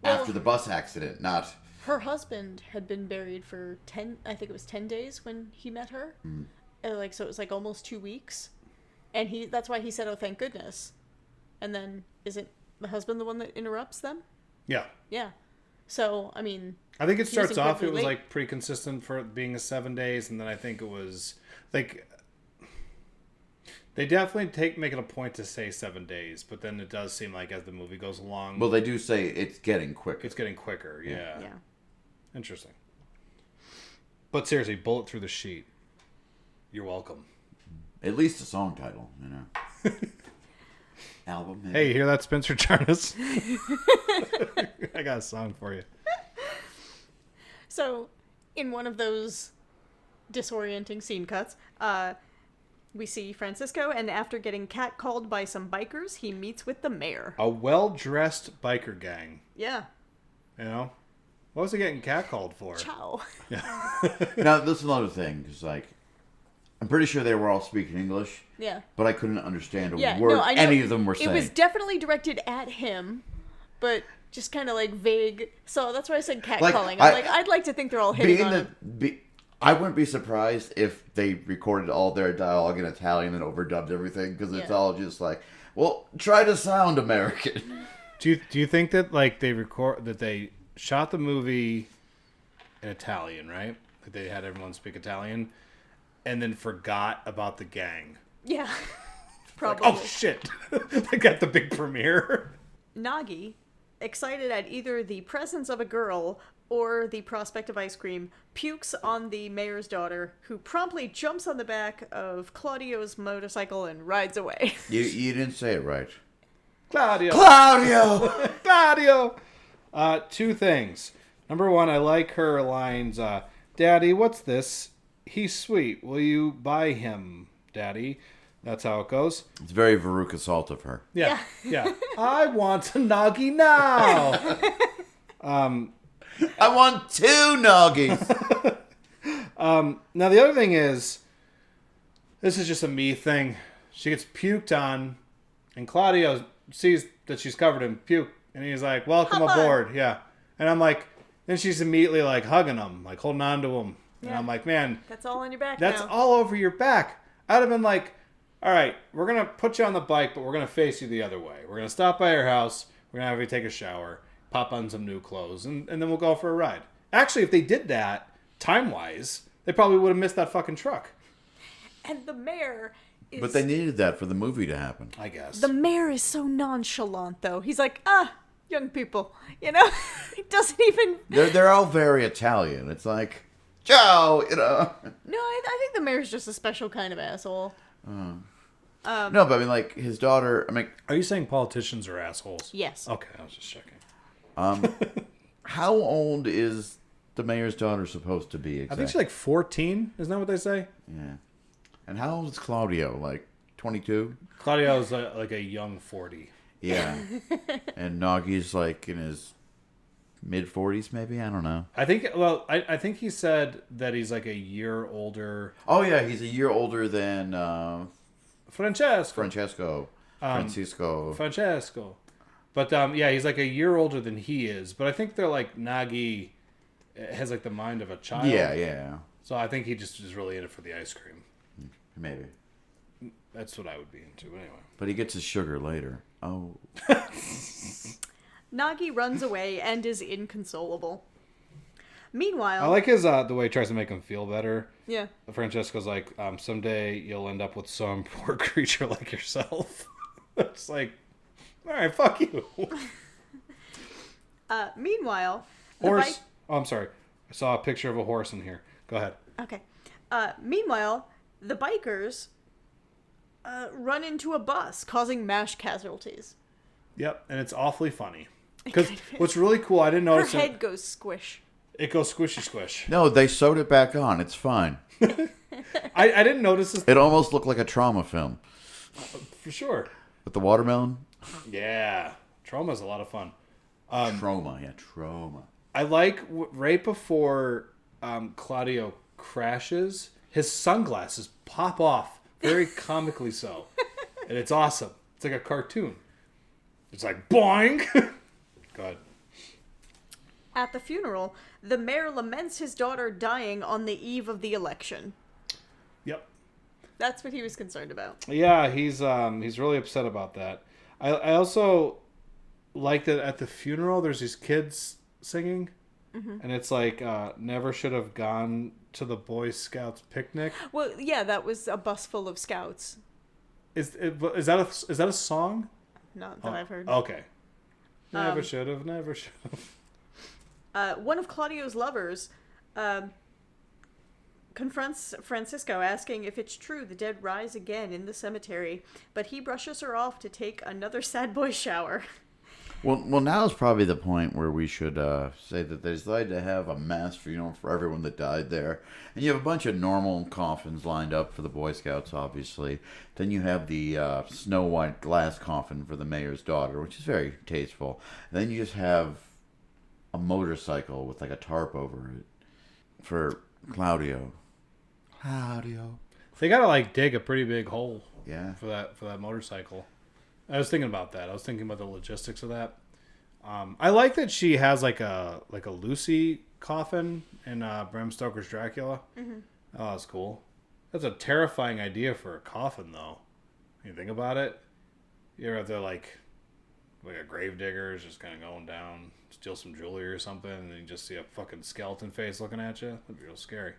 after the bus accident, not... Her husband had been buried for 10 days when he met her. Mm. So it was like almost 2 weeks. And that's why he said, oh, thank goodness. And then isn't the husband the one that interrupts them? Yeah. Yeah. So, I mean... I think it starts off, it was late. like pretty consistent for it being 7 days. And then I think it was like... They definitely make it a point to say 7 days. But then it does seem like as the movie goes along... Well, they do say it's getting quicker. It's getting quicker, yeah. Yeah. Interesting. But seriously, bullet through the sheet. You're welcome. At least a song title, you know. Album. Maybe. Hey, you hear that, Spencer Charnas? I got a song for you. So, in one of those disorienting scene cuts, we see Francisco, and after getting catcalled by some bikers, he meets with the mayor. A well-dressed biker gang. Yeah. You know? What was he getting catcalled for? Ciao. Now, this is another thing, because, like, I'm pretty sure they were all speaking English. Yeah. But I couldn't understand a word any of them were saying. It was definitely directed at him, but just kind of, like, vague. So that's why I said catcalling. I'd like to think they're all hitting on him. I wouldn't be surprised if they recorded all their dialogue in Italian and overdubbed everything, because it's all just like, well, try to sound American. Do you think that like they shot the movie in Italian, right? Like they had everyone speak Italian, and then forgot about the gang? Yeah, probably. Like, oh shit! They got the big premiere. Nagi, excited at either the presence of a girl or the prospect of ice cream, pukes on the mayor's daughter, who promptly jumps on the back of Claudio's motorcycle and rides away. You didn't say it right. Claudio. Claudio! Two things. Number one, I like her lines. Daddy, what's this? He's sweet. Will you buy him, Daddy? That's how it goes. It's very Veruca Salt of her. Yeah. I want a Nagi now. I want 2 Noggies. Now, the other thing is, this is just a me thing. She gets puked on, and Claudio sees that she's covered in puke, and he's like, welcome aboard. Yeah. And I'm like, then she's immediately like hugging him, like holding on to him. And I'm like, man. That's all on your back That's now. all over your back. I'd have been like, all right, we're going to put you on the bike, but we're going to face you the other way. We're going to stop by your house. We're going to have you take a shower, pop on some new clothes, and then we'll go for a ride. Actually, if they did that, time-wise, they probably would have missed that fucking truck. And the mayor is... But they needed that for the movie to happen. I guess. The mayor is so nonchalant, though. He's like, young people. He doesn't even... They're all very Italian. It's like, ciao, No, I think the mayor's just a special kind of asshole. No, but I mean, like, his daughter, Are you saying politicians are assholes? Yes. Okay, I was just checking. how old is the mayor's daughter supposed to be exactly? I think she's like 14. Isn't that what they say? Yeah. And how old is Claudio? Like 22? Claudio's like a young 40. Yeah. And Nagi's like in his mid-40s, maybe? I don't know. I think he said that he's like a year older. Oh, yeah, he's a year older than Francesco. But yeah, he's like a year older than he is. But I think they're like Nagi has like the mind of a child. Yeah. So I think he just is really in it for the ice cream. Maybe. That's what I would be into anyway. But he gets his sugar later. Oh. Nagi runs away and is inconsolable. Meanwhile... I like his the way he tries to make him feel better. Yeah. Francesco's like, someday you'll end up with some poor creature like yourself. It's like, all right, fuck you. Meanwhile... Horse. Oh, I'm sorry. I saw a picture of a horse in here. Go ahead. Okay. Meanwhile, the bikers run into a bus, causing mass casualties. Yep, and it's awfully funny. Because what's really cool, I didn't notice... Her head goes squish. It goes squishy squish. No, they sewed it back on. It's fine. I didn't notice this. It almost looked like a trauma film. For sure. With the watermelon? Yeah. Trauma's a lot of fun. Trauma. I like right before Claudio crashes, his sunglasses pop off. Very comically so. And it's awesome. It's like a cartoon. It's like, boing! Go ahead. At the funeral, the mayor laments his daughter dying on the eve of the election. Yep. That's what he was concerned about. Yeah, he's really upset about that. I also like that at the funeral there's these kids singing, and it's like never should have gone to the Boy Scouts picnic. Well, yeah, that was a bus full of scouts. Is that a song? Not that I've heard. Okay. Never should have. One of Claudio's lovers confronts Francisco, asking if it's true the dead rise again in the cemetery, but he brushes her off to take another sad boy shower. Well, now is probably the point where we should say that they decided to have a mass funeral for everyone that died there. And you have a bunch of normal coffins lined up for the Boy Scouts, obviously. Then you have the Snow White glass coffin for the mayor's daughter, which is very tasteful. And then you just have a motorcycle with like a tarp over it for Claudio. They gotta like dig a pretty big hole. Yeah. For that motorcycle. I was thinking about that. I was thinking about the logistics of that. I like that she has like a Lucy coffin in Bram Stoker's Dracula. Mm-hmm. Oh, that's cool. That's a terrifying idea for a coffin, though. You think about it. You're out there like a grave digger is just kind of going down, steal some jewelry or something, and then you just see a fucking skeleton face looking at you. That'd be real scary.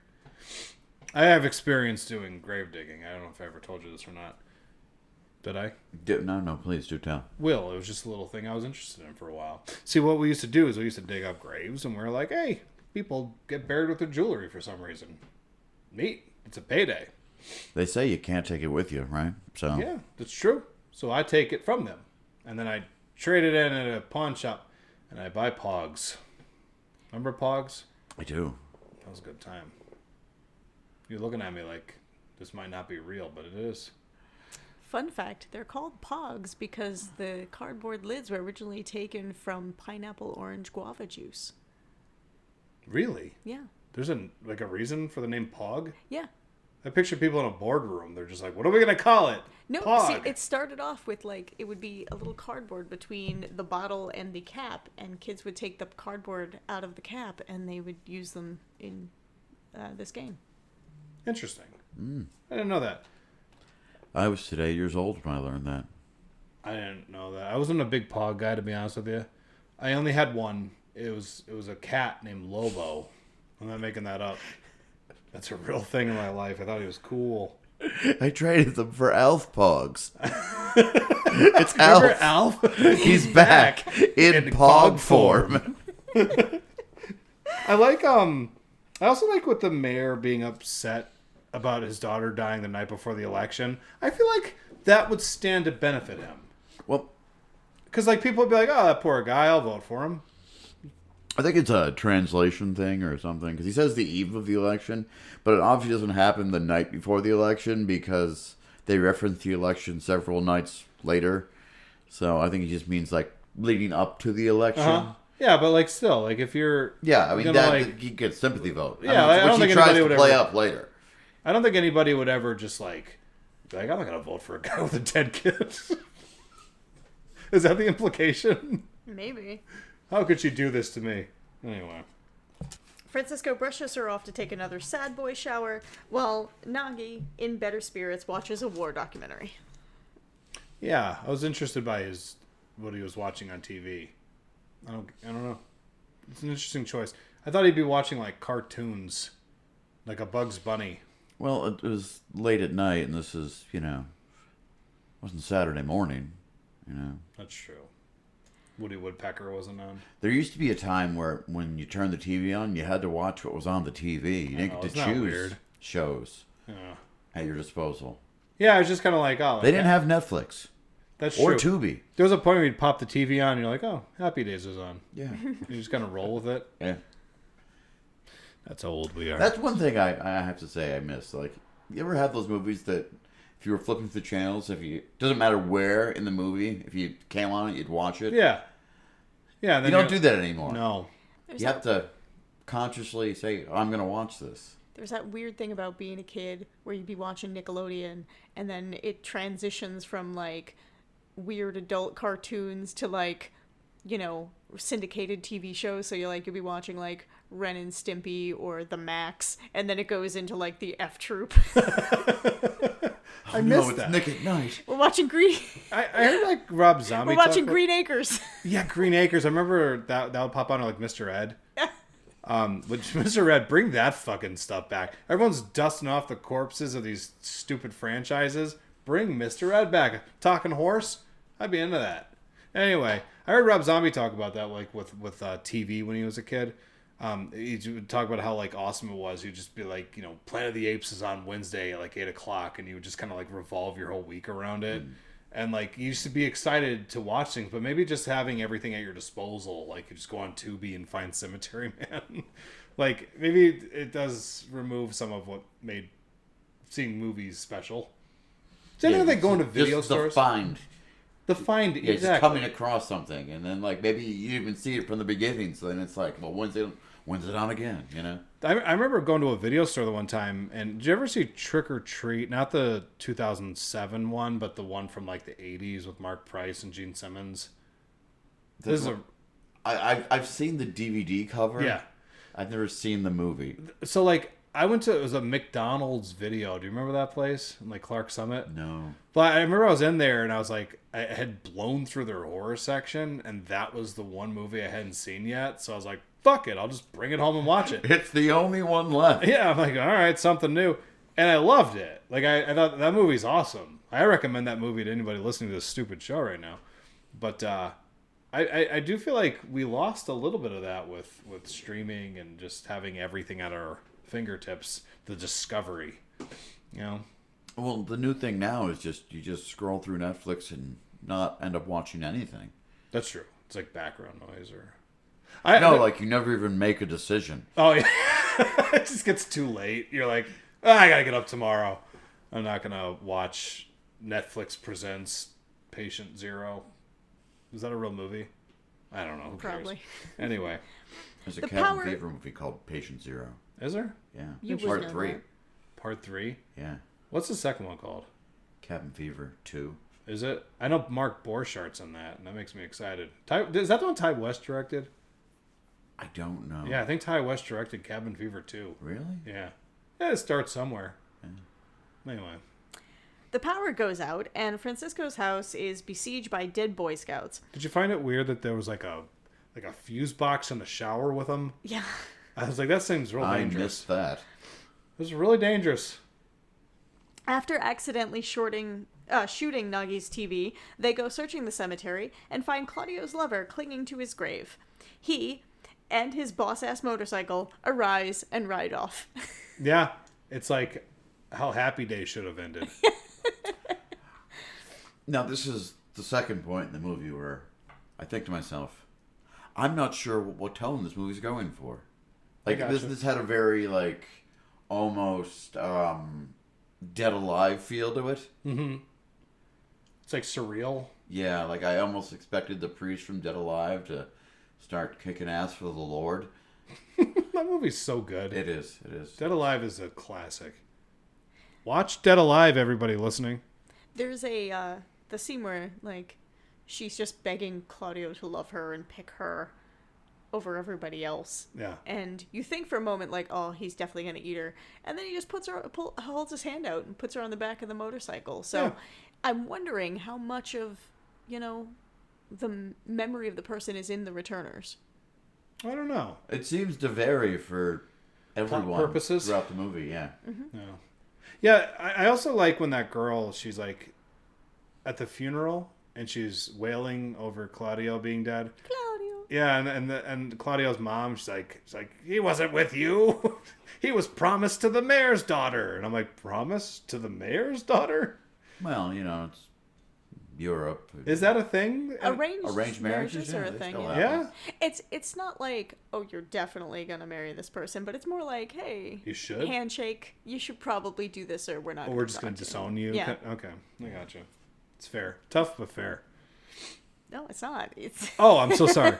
I have experience doing grave digging. I don't know if I ever told you this or not. Did I? No, please do tell. Will. It was just a little thing I was interested in for a while. See, what we used to do is we used to dig up graves, and we were like, hey, people get buried with their jewelry for some reason. Neat. It's a payday. They say you can't take it with you, right? So Yeah, that's true. So I take it from them, and then I trade it in at a pawn shop, and I buy Pogs. Remember Pogs? I do. That was a good time. You're looking at me like this might not be real, but it is. Fun fact, they're called Pogs because the cardboard lids were originally taken from pineapple orange guava juice. Really? Yeah. There's a reason for the name Pog? Yeah. I picture people in a boardroom. They're just like, what are we going to call it? No, Pog. see, it started off with it would be a little cardboard between the bottle and the cap, and kids would take the cardboard out of the cap and they would use them in this game. Interesting. I didn't know that. I was today years old when I learned that. I didn't know that. I wasn't a big Pog guy, to be honest with you. I only had one. It was a cat named Lobo. I'm not making that up. That's a real thing in my life. I thought he was cool. I traded them for Alf Pogs. It's Alf. Remember Alf? He's back in Pog form. I like I also like with the mayor being upset about his daughter dying the night before the election. I feel like that would stand to benefit him. Well, because people would be like, "Oh, that poor guy. I'll vote for him." I think it's a translation thing or something, because he says the eve of the election, but it obviously doesn't happen the night before the election because they reference the election several nights later. So I think he just means leading up to the election. Uh-huh. Yeah, but still, if you're I mean that he gets sympathy vote. Yeah, I don't think he tries anybody to would play ever, up later. I don't think anybody would ever just be like, I'm not gonna vote for a guy with a dead kid. Is that the implication? Maybe. How could she do this to me? Anyway. Francisco brushes her off to take another sad boy shower, while Nagi, in better spirits, watches a war documentary. Yeah, I was interested by what he was watching on TV. I don't know. It's an interesting choice. I thought he'd be watching cartoons, like a Bugs Bunny. Well, it was late at night, and this is wasn't Saturday morning. That's true. Woody Woodpecker wasn't on. There used to be a time where when you turned the TV on, you had to watch what was on the TV. You didn't get to choose shows at your disposal. Yeah, I was just kind of like, oh. They didn't have Netflix. That's or true. Tubi. There was a point where you'd pop the TV on and you're like, oh, Happy Days is on. Yeah. You just kind of roll with it. Yeah. That's how old we are. That's one thing I have to say I miss. You ever have those movies that if you were flipping through channels, doesn't matter where in the movie, if you came on it, you'd watch it? Yeah. Yeah. And then you don't do that anymore. No. You have to consciously say, I'm going to watch this. There's that weird thing about being a kid where you'd be watching Nickelodeon and then it transitions from weird adult cartoons to syndicated TV shows. So you'll be watching Ren and Stimpy or The Max, and then it goes into the F Troop. I missed that. Nick at Night. We're watching Green. I heard Rob Zombie. We're watching Green Acres. Yeah, Green Acres. I remember that would pop on Mr. Ed. Which Mr. Ed, bring that fucking stuff back. Everyone's dusting off the corpses of these stupid franchises. Bring Mr. Ed back. Talking horse. I'd be into that. Anyway, I heard Rob Zombie talk about that with TV when he was a kid. He would talk about how awesome it was. He'd just be Planet of the Apes is on Wednesday at 8 o'clock, and you would just kind of revolve your whole week around it. And you used to be excited to watch things, but maybe just having everything at your disposal, you just go on Tubi and find Cemetery Man. Maybe it does remove some of what made seeing movies special. Is anything going to video stores? The find, yeah, exactly. Just coming across something, and then maybe you even see it from the beginning. So then it's when's it on again? I remember going to a video store the one time, and did you ever see Trick or Treat? Not the 2007 one, but the one from the 80s with Mark Price and Gene Simmons. I've seen the DVD cover. Yeah, I've never seen the movie. So I went to, it was a McDonald's video. Do you remember that place in Clark Summit? No. But I remember I was in there and I was I had blown through their horror section, and that was the one movie I hadn't seen yet. So I was like, fuck it, I'll just bring it home and watch it. It's the only one left. Yeah, I'm all right, something new. And I loved it. Like, I thought that movie's awesome. I recommend that movie to anybody listening to this stupid show right now. But I do feel like we lost a little bit of that with streaming and just having everything at our fingertips. The discovery, you know? Well, the new thing now is you just scroll through Netflix and not end up watching anything. That's true. It's like background noise or... like you never even make a decision. Oh, yeah. It just gets too late. You're like, I gotta get up tomorrow. I'm not gonna watch Netflix Presents Patient Zero. Is that a real movie? I don't know. Who cares? Probably. Anyway. There's a cabin fever movie called Patient Zero. Is there? Yeah. Part 3. Part 3? Yeah. What's the second one called? Cabin Fever 2. Is it? I know Mark Borchart's in that, and that makes me excited. Is that the one Ty West directed? I don't know. Yeah, I think Ty West directed Cabin Fever 2. Really? Yeah. It starts somewhere. Yeah. Anyway. The power goes out, and Francisco's house is besieged by dead Boy Scouts. Did you find it weird that there was like a fuse box in the shower with them? Yeah. I was like, that seems real dangerous. I missed that. It was really dangerous. After accidentally shooting Nuggy's TV, they go searching the cemetery and find Claudio's lover clinging to his grave. He and his boss-ass motorcycle arise and ride off. Yeah, it's like how Happy Days should have ended. Now, this is the second point in the movie where I think to myself, I'm not sure what tone this movie's going for. Like, this had a very, like, almost Dead Alive feel to it. Mm-hmm. It's like surreal. Yeah, like I almost expected the priest from Dead Alive to start kicking ass for the Lord. That movie's so good. It is. Dead Alive is a classic. Watch Dead Alive, everybody listening. There's the scene where, like, she's just begging Claudio to love her and pick her over everybody else. Yeah. And you think for a moment, like, oh, he's definitely going to eat her. And then he just holds his hand out and puts her on the back of the motorcycle. So yeah. I'm wondering how much of, the memory of the person is in the returners. I don't know. It seems to vary for everyone purposes throughout the movie, yeah. Mm-hmm. Yeah, I also like when that girl, she's like at the funeral and she's wailing over Claudio being dead. Claudio. Yeah, and Claudio's mom, she's like, he wasn't with you. He was promised to the mayor's daughter. And I'm like, promised to the mayor's daughter? Well, it's Europe. Is that a thing? Arranged marriages are a thing. Yeah. It's not like, oh, you're definitely gonna marry this person, but it's more like, hey, you should handshake. You should probably do this, or we're not. Or we're just gonna disown you. Yeah. Okay, I gotcha. It's fair, tough but fair. No, it's not. It's. Oh, I'm so sorry.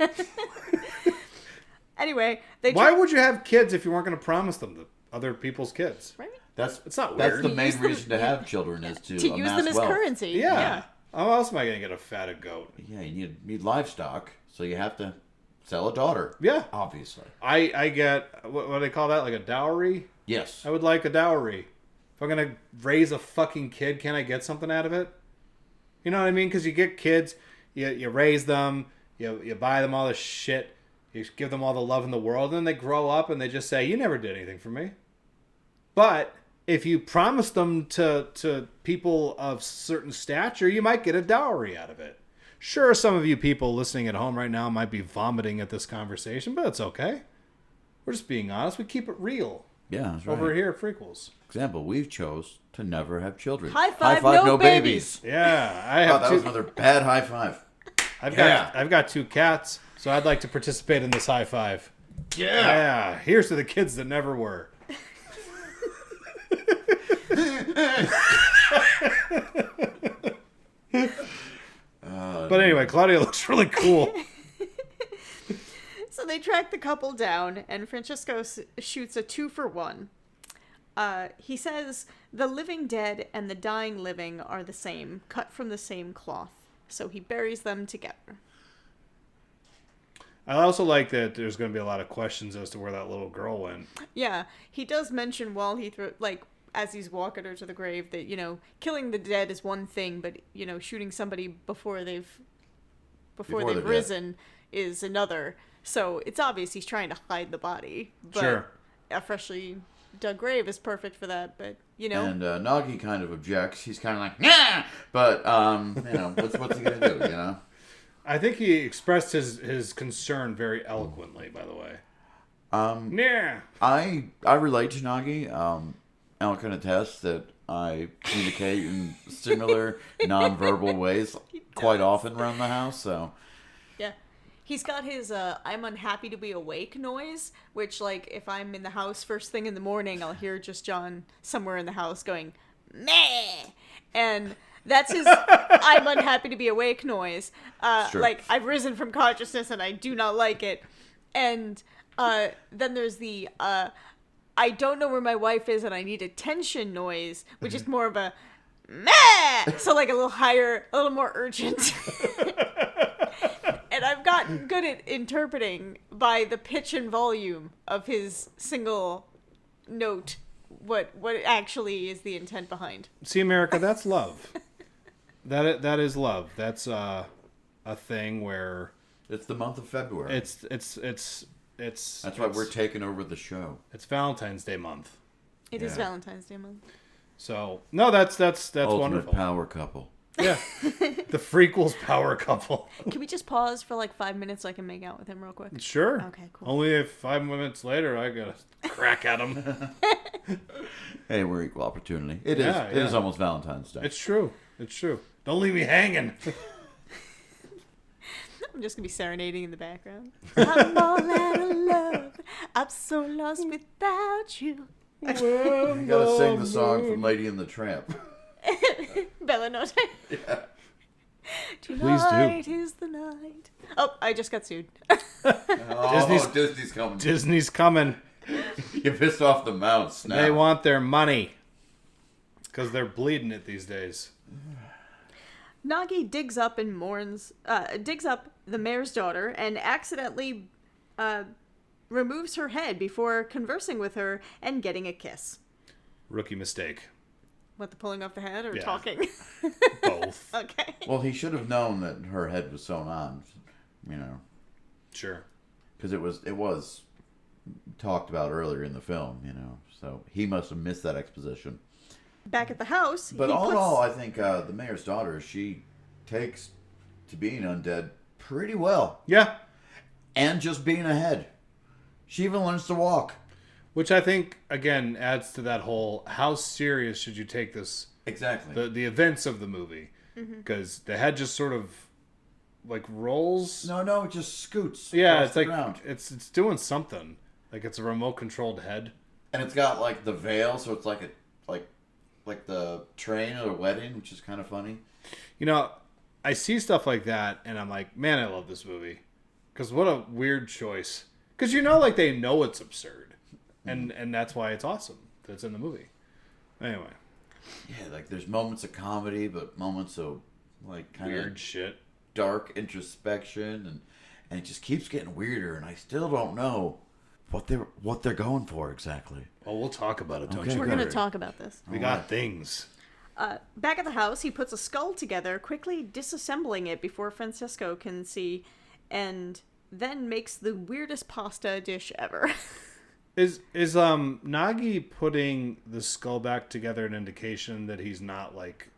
Anyway, why would you have kids if you weren't going to promise them to other people's kids? Right. It's not weird. That's the main reason to have children is to use them as wealth. currency. Yeah. How else am I going to get a fatted goat? Yeah, you need livestock, so you have to sell a daughter. Yeah. Obviously. I get, what do they call that, like a dowry? Yes. I would like a dowry. If I'm going to raise a fucking kid, can I get something out of it? You know what I mean? Because you get kids, you raise them, you buy them all this shit, you give them all the love in the world, and then they grow up and they just say, you never did anything for me. But if you promise them to people of certain stature, you might get a dowry out of it. Sure, some of you people listening at home right now might be vomiting at this conversation, but it's okay. We're just being honest. We keep it real. Yeah, that's right. Over here at Frequels. Example, we chose to never have children. High five, no babies. Yeah, I have that was another bad high five. I've got 2 cats, so I'd like to participate in this high five. Yeah. Here's to the kids that never were. But anyway, Claudia looks really cool. So they track the couple down, and Francisco shoots a 2-for-1. He says the living dead and the dying living are the same, cut from the same cloth. So he buries them together. I also like that there's going to be a lot of questions as to where that little girl went. Yeah, he does mention while he as he's walking her to the grave that, killing the dead is one thing, but, shooting somebody before they've risen is another. So it's obvious he's trying to hide the body. But sure. A freshly dug grave is perfect for that, but, you know. And Nagi kind of objects. He's kind of like, nah! But, you know, what's he going to do, you know? I think he expressed his concern very eloquently, by the way. Yeah. I relate to Nagi. I'll kind of attest that I communicate in similar non-verbal ways quite often around the house, so... Yeah. He's got his I'm unhappy to be awake noise, which, like, if I'm in the house first thing in the morning, I'll hear just John somewhere in the house going, meh! And that's his I'm unhappy to be awake noise. Sure. Like, I've risen from consciousness and I do not like it. And then there's the I don't know where my wife is and I need attention noise, which is more of a meh! So, like, a little higher, a little more urgent. And I've gotten good at interpreting by the pitch and volume of his single note what actually is the intent behind. See, America, that's love. That is love. That's a thing where It's the month of February. it's That's why we're taking over the show. It's Valentine's Day month. It is Valentine's Day month. So no, that's Ultimate wonderful. power couple. Yeah, the Frequels power couple. Can we just pause for like 5 minutes so I can make out with him real quick? Sure. Okay, cool. Only if 5 minutes later I gotta crack at him. Hey, we're equal opportunity. It is almost Valentine's Day. It's true. Don't leave me hanging. I'm just gonna be serenading in the background. I'm all out of love. I'm so lost without you. You gotta sing the song from Lady and the Tramp. Bella Notte. Yeah. Tonight is the night. Oh, I just got sued. Disney's coming. Disney's coming. You pissed off the mouse now. They want their money because they're bleeding it these days. Nagi digs up and digs up the mayor's daughter and accidentally removes her head before conversing with her and getting a kiss. Rookie mistake. What, the pulling off the head or Yeah. talking? Both. Okay. Well, he should have known that her head was sewn on, you know, Sure. because it was talked about earlier in the film, you know. So he must have missed that exposition. Back at the house. But all in all, I think the mayor's daughter, she takes to being undead pretty well, Yeah. and just being a head. She even learns to walk. Which I think, again, adds to that whole, how serious should you take this, Exactly. the events of the movie? Because the head just sort of, like, rolls. No, it just scoots. Yeah, across it's the like, ground. it's doing something. Like, it's a remote-controlled head. And it's got like the veil, so it's like like the train at a wedding, which is kind of funny. You know, I see stuff like that, and I'm like, man, I love this movie. Because what a weird choice. Because you know, like, they know it's absurd. And that's why it's awesome that it's in the movie. Anyway. Yeah, like there's moments of comedy, but moments of like kind Weird of shit. dark introspection, and it just keeps getting weirder, and I still don't know what they're going for exactly. Oh, we'll talk about it, don't Okay, you? We're good. going to talk about this. We got things. Back at the house, he puts a skull together, quickly disassembling it before Francesco can see, and then makes the weirdest pasta dish ever. Is Nagi putting the skull back together an indication that he's not like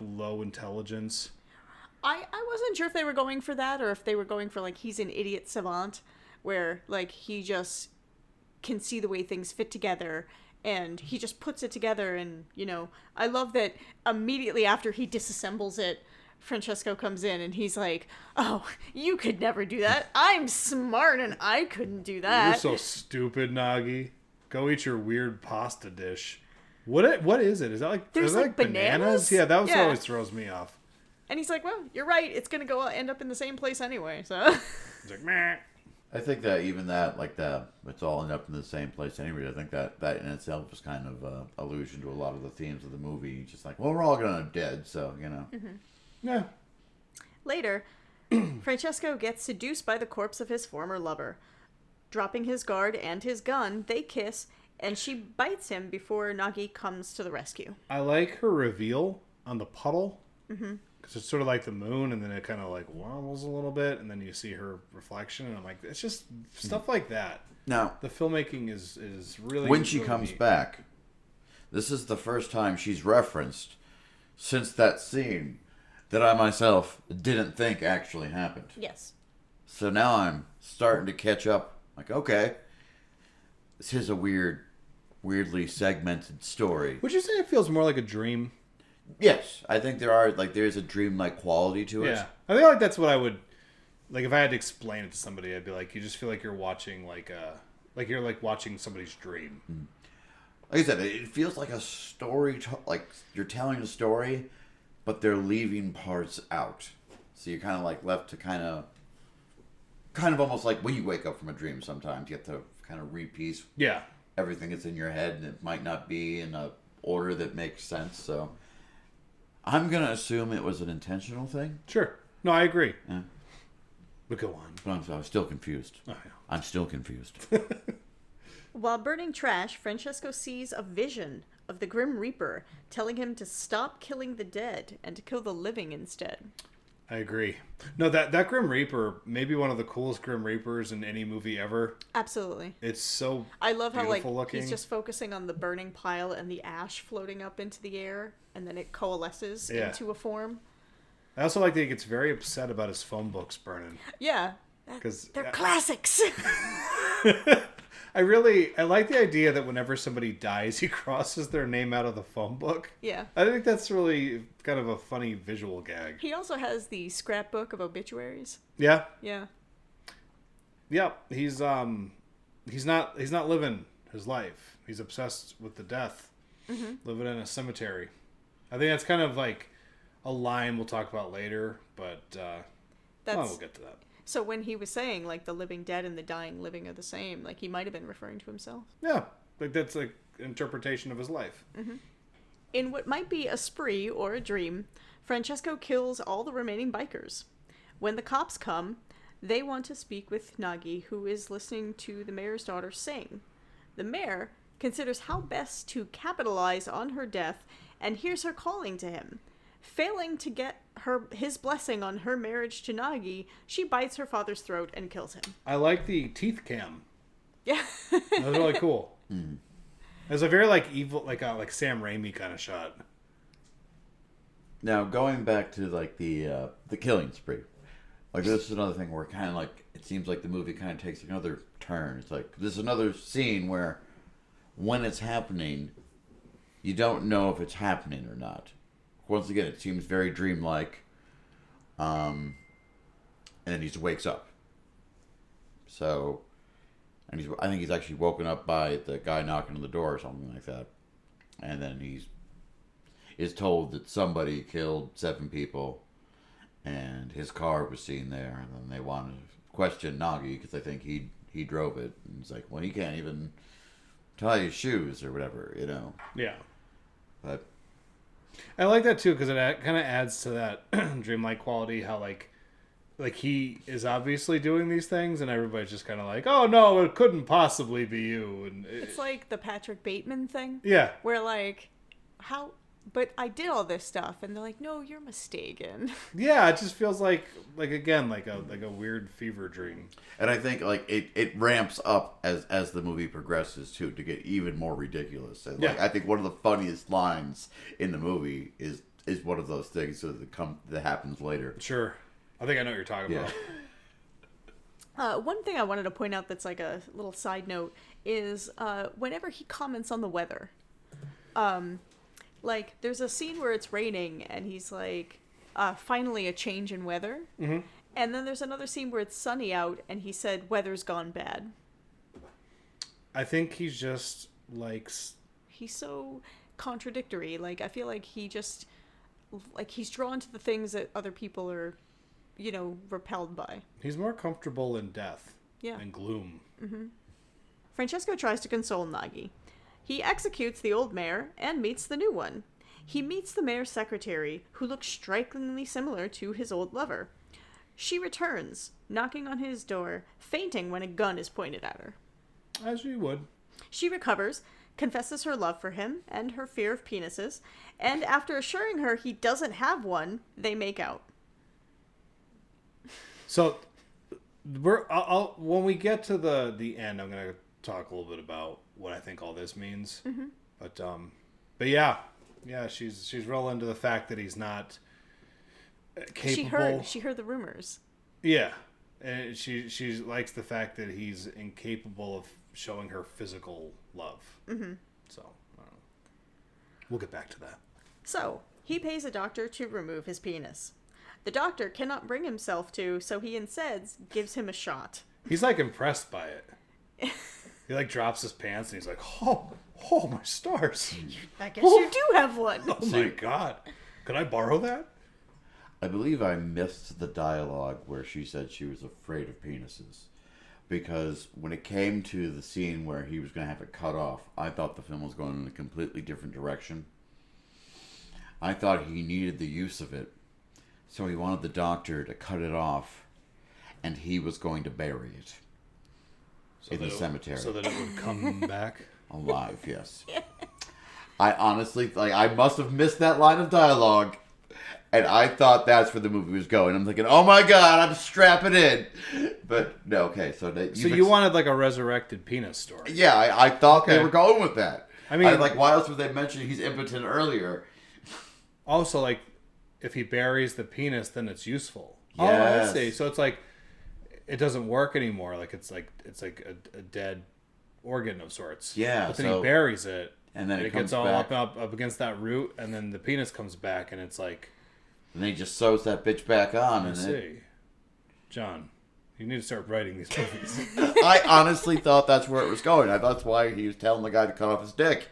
low intelligence? I wasn't sure if they were going for that or if they were going for like he's an idiot savant where like he just can see the way things fit together and he just puts it together. And you know, I love that immediately after he disassembles it, Francesco comes in and he's like, oh, you could never do that. I'm smart and I couldn't do that. You're so stupid, Nagi. Go eat your weird pasta dish. What is it? Is that like, There's, is that like, bananas? Yeah, that was what Yeah. always throws me off. And he's like, well, you're right. It's going to end up in the same place anyway. So It's like, meh. I think that even that, like it's all end up in the same place anyway. I think that in itself is kind of allusion to a lot of the themes of the movie. Just like, well, we're all gonna be dead, so you know. Mm-hmm. Yeah. Later, Francesco gets seduced by the corpse of his former lover. Dropping his guard and his gun, they kiss, and she bites him before Nagi comes to the rescue. I like her reveal on the puddle. Because it's sort of like the moon, and then it kind of like wobbles a little bit, and then you see her reflection, and I'm like, it's just stuff like that. Now, the filmmaking is really... when she really comes neat. back, this is the first time she's referenced since that scene that I myself didn't think actually happened. Yes. So now I'm starting to catch up. Like, okay, this is a weirdly segmented story. Would you say it feels more like a dream? Yes, I think there's a dreamlike quality to it. Yeah. I think like that's what I would... Like, if I had to explain it to somebody, I'd be like, you just feel like you're watching, like you're, like, watching somebody's dream. Like I said, it feels like a story, like you're telling a story, but they're leaving parts out. So you're kind of, like, left to kind of almost like when you wake up from a dream sometimes. You have to kind of repiece Yeah. everything that's in your head, and it might not be in a order that makes sense. So I'm going to assume it was an intentional thing. Sure. No, I agree. Yeah. But go on. But I'm still confused. Oh, yeah. I'm still confused. While burning trash, Francesco sees a vision of the Grim Reaper telling him to stop killing the dead and to kill the living instead. I agree. No, that Grim Reaper may be one of the coolest Grim Reapers in any movie ever. Absolutely. It's so I love how like looking. he's just focusing on the burning pile and the ash floating up into the air, and then it coalesces into a form. I also like that he gets very upset about his phone books burning. Yeah. Because They're classics. I like the idea that whenever somebody dies, he crosses their name out of the phone book. Yeah. I think that's really kind of a funny visual gag. He also has the scrapbook of obituaries. Yeah. Yeah. Yep. He's not living his life. He's obsessed with the death. Mm-hmm. Living in a cemetery. I think that's kind of like a line we'll talk about later, but we'll get to that. So when he was saying, like, the living dead and the dying living are the same, like, he might have been referring to himself. Yeah, like that's like interpretation of his life. Mm-hmm. In what might be a spree or a dream, Francesco kills all the remaining bikers. When the cops come, they want to speak with Nagi, who is listening to the mayor's daughter sing. The mayor considers how best to capitalize on her death and hears her calling to him. Failing to get his blessing on her marriage to Nagi, she bites her father's throat and kills him. I like the teeth cam. Yeah. That was really cool. It was a very like evil, like Sam Raimi kind of shot. Now going back to like the killing spree, like this is another thing where kind of like it seems like the movie kind of takes another turn. It's like this is another scene where when it's happening, you don't know if it's happening or not. Once again, it seems very dreamlike. And then he just wakes up. So, and I think he's actually woken up by the guy knocking on the door or something like that. And then is told that somebody killed 7 people, and his car was seen there. And then they want to question Nagi because they think he drove it. And it's like, well, he can't even tie his shoes or whatever, you know. Yeah. But I like that too because it kind of adds to that dreamlike quality. How like he is obviously doing these things, and everybody's just kind of like, "Oh no, it couldn't possibly be you." And it's like the Patrick Bateman thing. Yeah. Where like, how? But I did all this stuff, and they're like, "No, you're mistaken." Yeah, it just feels like again like a weird fever dream. And I think like it ramps up as the movie progresses too to get even more ridiculous. And like I think one of the funniest lines in the movie is one of those things that happens later. Sure, I think I know what you're talking about. One thing I wanted to point out that's like a little side note is whenever he comments on the weather, like there's a scene where it's raining and he's like, finally a change in weather. Mm-hmm. And then there's another scene where it's sunny out and he said, weather's gone bad. I think he's just likes... He's so contradictory. Like, I feel like he just... Like, he's drawn to the things that other people are, you know, repelled by. He's more comfortable in death. Yeah. And gloom. Mm-hmm. Francesco tries to console Nagi. He executes the old mayor and meets the new one. He meets the mayor's secretary, who looks strikingly similar to his old lover. She returns, knocking on his door, fainting when a gun is pointed at her. As you would. She recovers, confesses her love for him and her fear of penises, and after assuring her he doesn't have one, they make out. So, when we get to the end, I'm gonna talk a little bit about what I think all this means. Mm-hmm. But yeah, she's real into the fact that he's not capable. She heard the rumors. Yeah, and she likes the fact that he's incapable of showing her physical love. Mm-hmm. So we'll get back to that. So he pays a doctor to remove his penis. The doctor cannot bring himself to, so he instead gives him a shot. He's like impressed by it. He like drops his pants and he's like, oh my stars. I guess you do have one. Oh my God. Could I borrow that? I believe I missed the dialogue where she said she was afraid of penises. Because when it came to the scene where he was going to have it cut off, I thought the film was going in a completely different direction. I thought he needed the use of it. So he wanted the doctor to cut it off, and he was going to bury it in the cemetery. So that it would come back? Alive, yes. I honestly, I must have missed that line of dialogue, and I thought that's where the movie was going. I'm thinking, oh my God, I'm strapping in. But, no, okay, so... you wanted like a resurrected penis story. Yeah, I thought they were going with that. I mean... why else would they mention he's impotent earlier? Also, like... If he buries the penis, then it's useful. Yes. Oh, I see. So it's like it doesn't work anymore. Like it's like a dead organ of sorts. Yeah. But then he buries it, and then it gets all up against that root, and then the penis comes back, and it's like. And then he just sews that bitch back on. I see. John, you need to start writing these movies. I honestly thought that's where it was going. I thought that's why he was telling the guy to cut off his dick.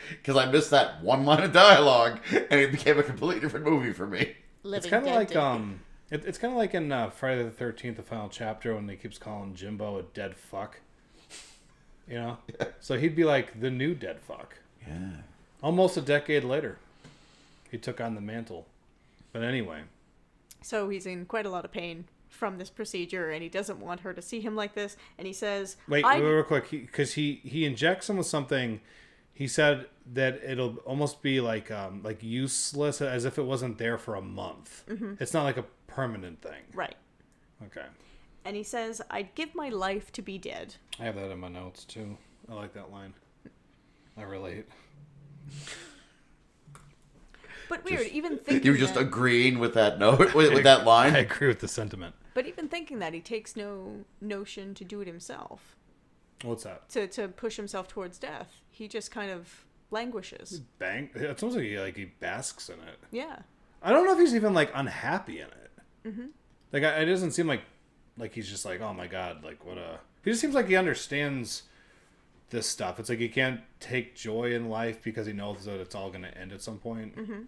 Because I missed that one line of dialogue, and it became a completely different movie for me. It's kind of like it's kind of like in Friday the 13th, the final chapter, when he keeps calling Jimbo a dead fuck. You know, so he'd be like the new dead fuck. Yeah. Almost a decade later, he took on the mantle. But anyway, so he's in quite a lot of pain from this procedure, and he doesn't want her to see him like this. And he says, "Wait, real quick, because he injects him with something." He said that it'll almost be like useless, as if it wasn't there for a month. Mm-hmm. It's not like a permanent thing. Right. Okay. And he says, I'd give my life to be dead. I have that in my notes, too. I like that line. I relate. But weird, even thinking you were just agreeing with that note, with that line? I agree with the sentiment. But even thinking that, he takes no notion to do it himself. What's that? To push himself towards death. He just kind of languishes. It's almost like he basks in it. Yeah. I don't know if he's even like unhappy in it. Mm-hmm. Like it doesn't seem like he's just like, oh my God, like what a. He just seems like he understands this stuff. It's like he can't take joy in life because he knows that it's all going to end at some point. Mm-hmm. You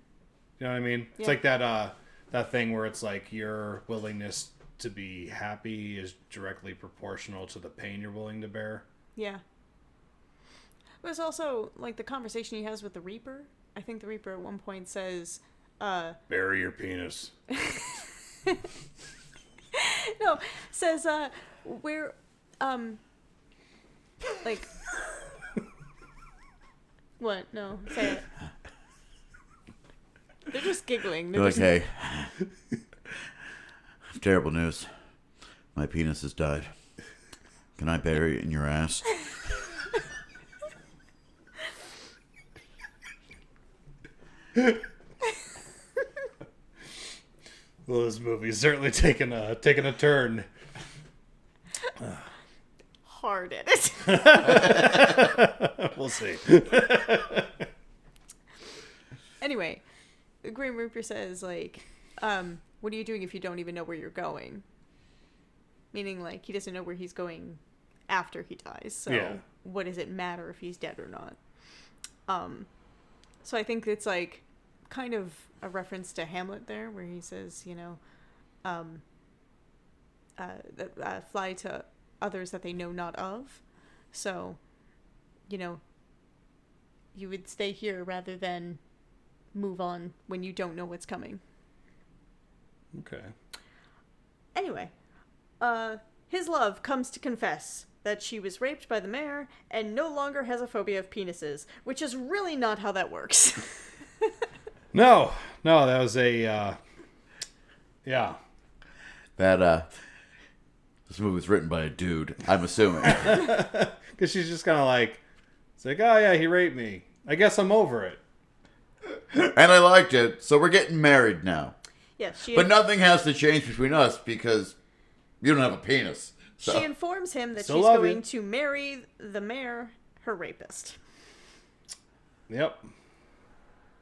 know what I mean? Yeah. It's like that thing where it's like your willingness to be happy is directly proportional to the pain you're willing to bear. Yeah. But it's also like the conversation he has with the Reaper. I think the Reaper at one point says, bury your penis. No, says, we're, like, what? No, say it. They're just giggling. They're okay. Terrible news. My penis has died. Can I bury it in your ass? Well, this movie's certainly taking a turn. Hard at it. We'll see. Anyway, the Grim Reaper says, like, what are you doing if you don't even know where you're going? Meaning, like, he doesn't know where he's going after he dies. So what does it matter if he's dead or not? So I think it's, like, kind of a reference to Hamlet there, where he says, you know, fly to others that they know not of. So, you know, you would stay here rather than move on when you don't know what's coming. Okay. Anyway, his love comes to confess that she was raped by the mayor and no longer has a phobia of penises, which is really not how that works. No, that was a, yeah. That, This movie was written by a dude, I'm assuming. Because she's just kind of like, it's like, oh yeah, he raped me. I guess I'm over it. And I liked it, so we're getting married now. Yeah, but nothing has to change between us because you don't have a penis. So. She informs him that Still she's love going you. to marry the mayor, her rapist. Yep.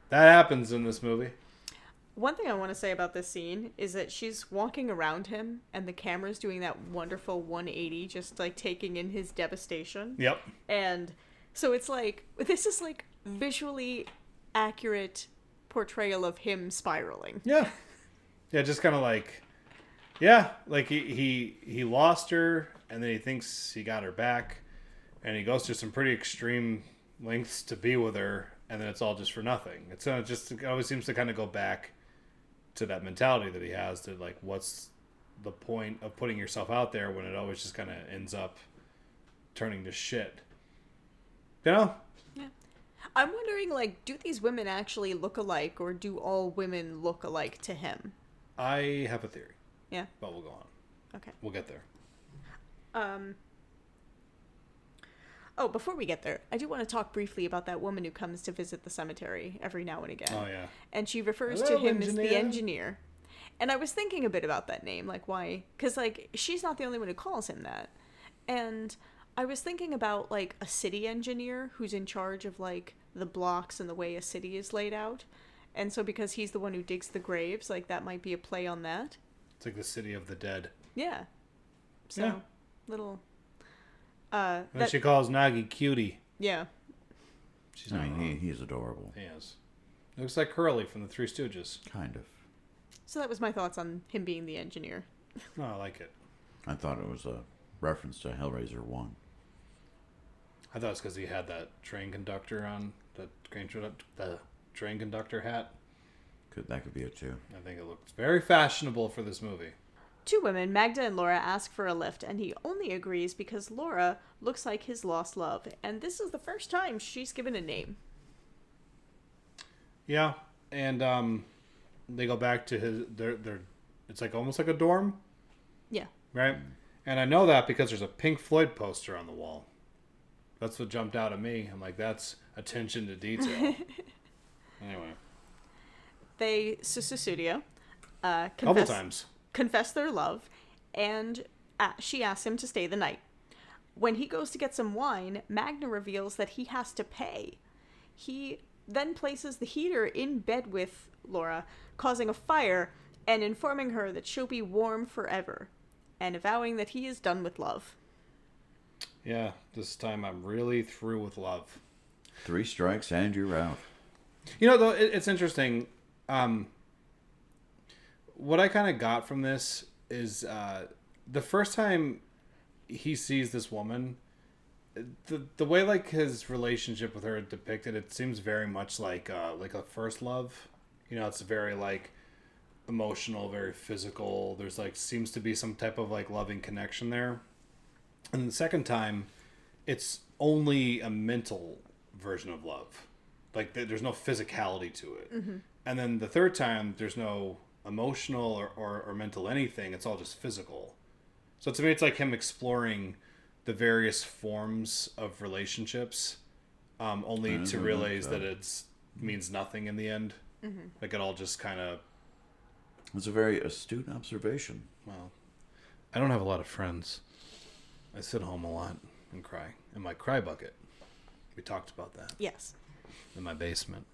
That happens in this movie. One thing I want to say about this scene is that she's walking around him and the camera's doing that wonderful 180, just like taking in his devastation. Yep. And so it's like, this is like visually accurate portrayal of him spiraling. Yeah. Yeah, just kind of like, yeah, like he lost her and then he thinks he got her back and he goes through some pretty extreme lengths to be with her and then it's all just for nothing. It always seems to kind of go back to that mentality that he has to like, what's the point of putting yourself out there when it always just kind of ends up turning to shit. You know? Yeah. I'm wondering, like, do these women actually look alike or do all women look alike to him? I have a theory. Yeah. But we'll go on. Okay. We'll get there. Oh, before we get there, I do want to talk briefly about that woman who comes to visit the cemetery every now and again. Oh, yeah. And she refers Hello, to him as engineer. the engineer. And I was thinking a bit about that name, like why? Because, like, she's not the only one who calls him that. And I was thinking about, like, a city engineer who's in charge of, like, the blocks and the way a city is laid out. And so because he's the one who digs the graves, like, that might be a play on that. It's like the city of the dead. Yeah. So, Yeah. little... And she calls Nagi cutie. Yeah. She's I not mean, wrong. he's adorable. He is. Looks like Curly from the Three Stooges. Kind of. So that was my thoughts on him being the engineer. No, I like it. I thought it was a reference to Hellraiser 1. I thought it's because he had that train conductor on, the train conductor hat. That could be it too. I think it looks very fashionable for this movie. Two women, Magda and Laura, ask for a lift, and he only agrees because Laura looks like his lost love, and this is the first time she's given a name. Yeah, and they go back to his. It's like almost like a dorm, Yeah. right? And I know that because there's a Pink Floyd poster on the wall. That's what jumped out at me. I'm like, that's attention to detail. Anyway, They Susudio couple times. confess their love, and she asks him to stay the night. When he goes to get some wine, Magna reveals that he has to pay. He then places the heater in bed with Laura, causing a fire and informing her that she'll be warm forever, and avowing that he is done with love. Yeah, this time I'm really through with love. 3 strikes and you're out. You know, though, it's interesting. What I kind of got from this is the first time he sees this woman, the way like his relationship with her depicted, it seems very much like a first love. You know, it's very like emotional, very physical. There's like seems to be some type of like loving connection there. And the second time, it's only a mental version of love. Like there's no physicality to it. Mm-hmm. And then the third time, there's no emotional or mental anything. It's all just physical. So to me, it's like him exploring the various forms of relationships, only to realize that it's means nothing in the end. Mm-hmm. Like it all just kind of... It's a very astute observation. Well, I don't have a lot of friends. I sit home a lot and cry. In my cry bucket. We talked about that. Yes. In my basement.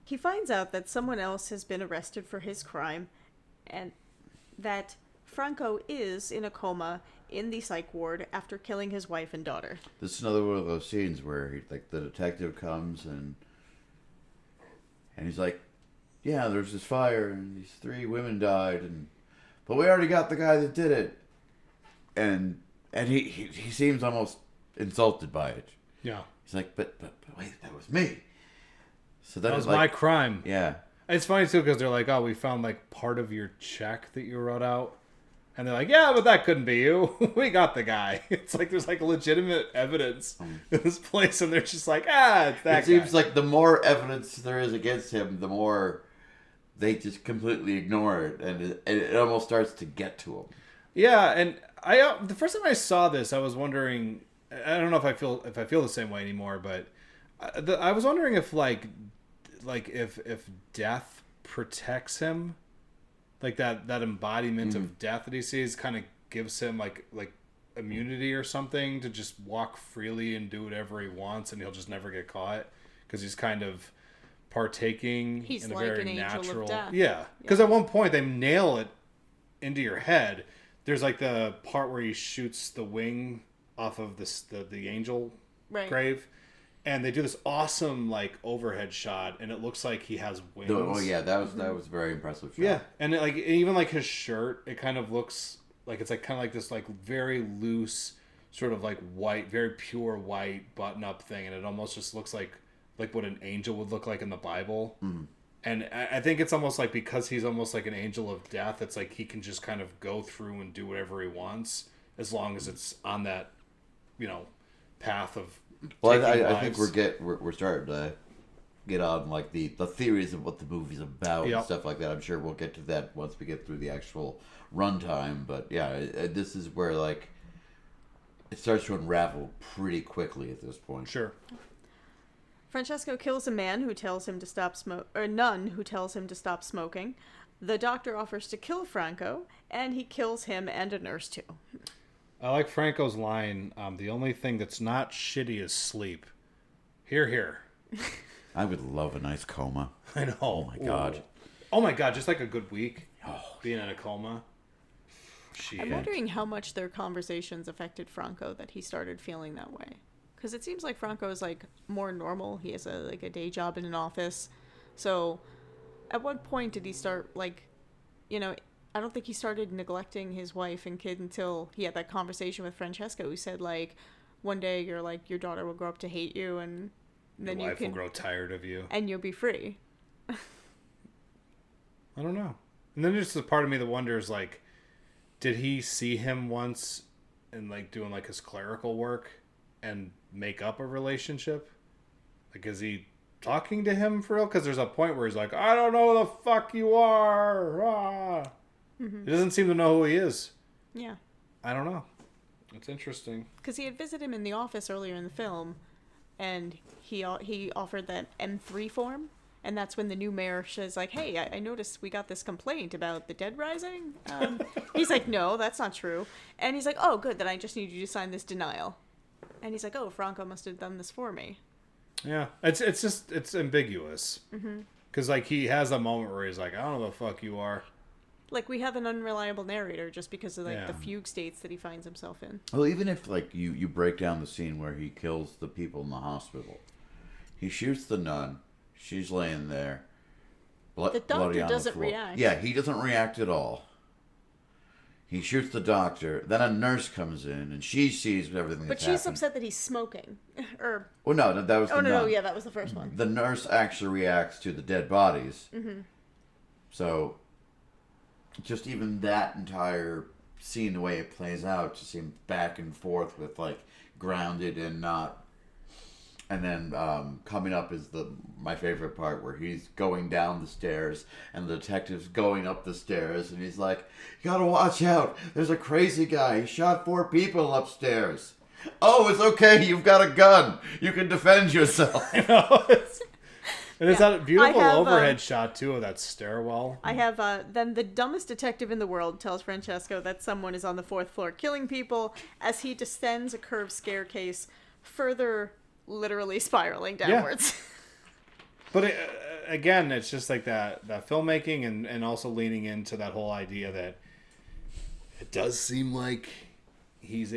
He finds out that someone else has been arrested for his crime, and that Franco is in a coma in the psych ward after killing his wife and daughter. This is another one of those scenes where the detective comes and he's like, yeah, there's this fire and these 3 women died, but we already got the guy that did it. And he seems almost insulted by it. Yeah. He's like, but wait, that was me. So that was my crime. Yeah. It's funny too because they're like, oh, we found like part of your check that you wrote out. And they're like, yeah, but that couldn't be you. We got the guy. It's like there's like legitimate evidence in this place, and they're just like, it's that guy. It seems like the more evidence there is against him, the more they just completely ignore it, and it almost starts to get to him. Yeah, and the first time I saw this, I was wondering. I don't know if I feel the same way anymore, but I was wondering if if death protects him, like that embodiment of death that he sees kind of gives him like immunity or something to just walk freely and do whatever he wants, and he'll just never get caught because he's kind of partaking in a like very an angel of natural. death. Yeah, because at one point they nail it into your head. There's like the part where he shoots the wing off of the angel grave, and they do this awesome like overhead shot, and it looks like he has wings. Oh yeah, that was a very impressive shot. Yeah, and even like his shirt, it kind of looks like it's like kind of like this like very loose sort of like white, very pure white button up thing, and it almost just looks like what an angel would look like in the Bible. And I think it's almost like because he's almost like an angel of death, it's like he can just kind of go through and do whatever he wants as long as it's on that, path of. Well, I think we're starting to get on like the theories of what the movie's about and stuff like that. I'm sure we'll get to that once we get through the actual runtime. But yeah, this is where like it starts to unravel pretty quickly at this point. Sure. Francesco kills a man who tells him to stop nun who tells him to stop smoking. The doctor offers to kill Franco, and he kills him and a nurse too. I like Franco's line, the only thing that's not shitty is sleep. Hear, hear. I would love a nice coma. I know. Oh my God. Oh my God, just like a good week being in a coma. Shit. I'm wondering how much their conversations affected Franco that he started feeling that way. Because it seems like Franco is like more normal. He has a day job in an office. So at what point did he start I don't think he started neglecting his wife and kid until he had that conversation with Francesco, who said like one day your daughter will grow up to hate you, and then your wife will grow tired of you and you'll be free. I don't know. And then there's the part of me that wonders like, did he see him once and like doing like his clerical work and make up a relationship? Like, is he talking to him for real? Because there's a point where he's like, I don't know who the fuck you are. Ah. He doesn't seem to know who he is. Yeah. I don't know. It's interesting. Because he had visited him in the office earlier in the film, and he offered that M3 form, and that's when the new mayor says like, hey, I noticed we got this complaint about the dead rising. He's like, no, that's not true. And he's like, oh, good, then I just need you to sign this denial. And he's like, oh, Franco must have done this for me. Yeah. It's ambiguous. Because like he has a moment where he's like, I don't know who the fuck you are. Like, we have an unreliable narrator just because of like the fugue states that he finds himself in. Well, even if like you break down the scene where he kills the people in the hospital, he shoots the nun. She's laying there. The doctor doesn't react. Yeah, he doesn't react at all. He shoots the doctor. Then a nurse comes in, and she sees everything but that's she's happened. upset that he's smoking. Well, no, that was the nun. No, yeah, that was the first one. The nurse actually reacts to the dead bodies. So, just even that entire scene, the way it plays out, just seems back and forth with, like, grounded and not. And then coming up is my favorite part where he's going down the stairs and the detective's going up the stairs and he's like, you gotta watch out. There's a crazy guy. He shot 4 people upstairs. Oh, it's okay. You've got a gun. You can defend yourself. And it's that beautiful overhead shot, too, of that stairwell. I have, then the dumbest detective in the world tells Francesco that someone is on the 4th floor killing people as he descends a curved staircase, further literally spiraling downwards. Yeah. But again, it's just like that filmmaking and also leaning into that whole idea that it does seem like he's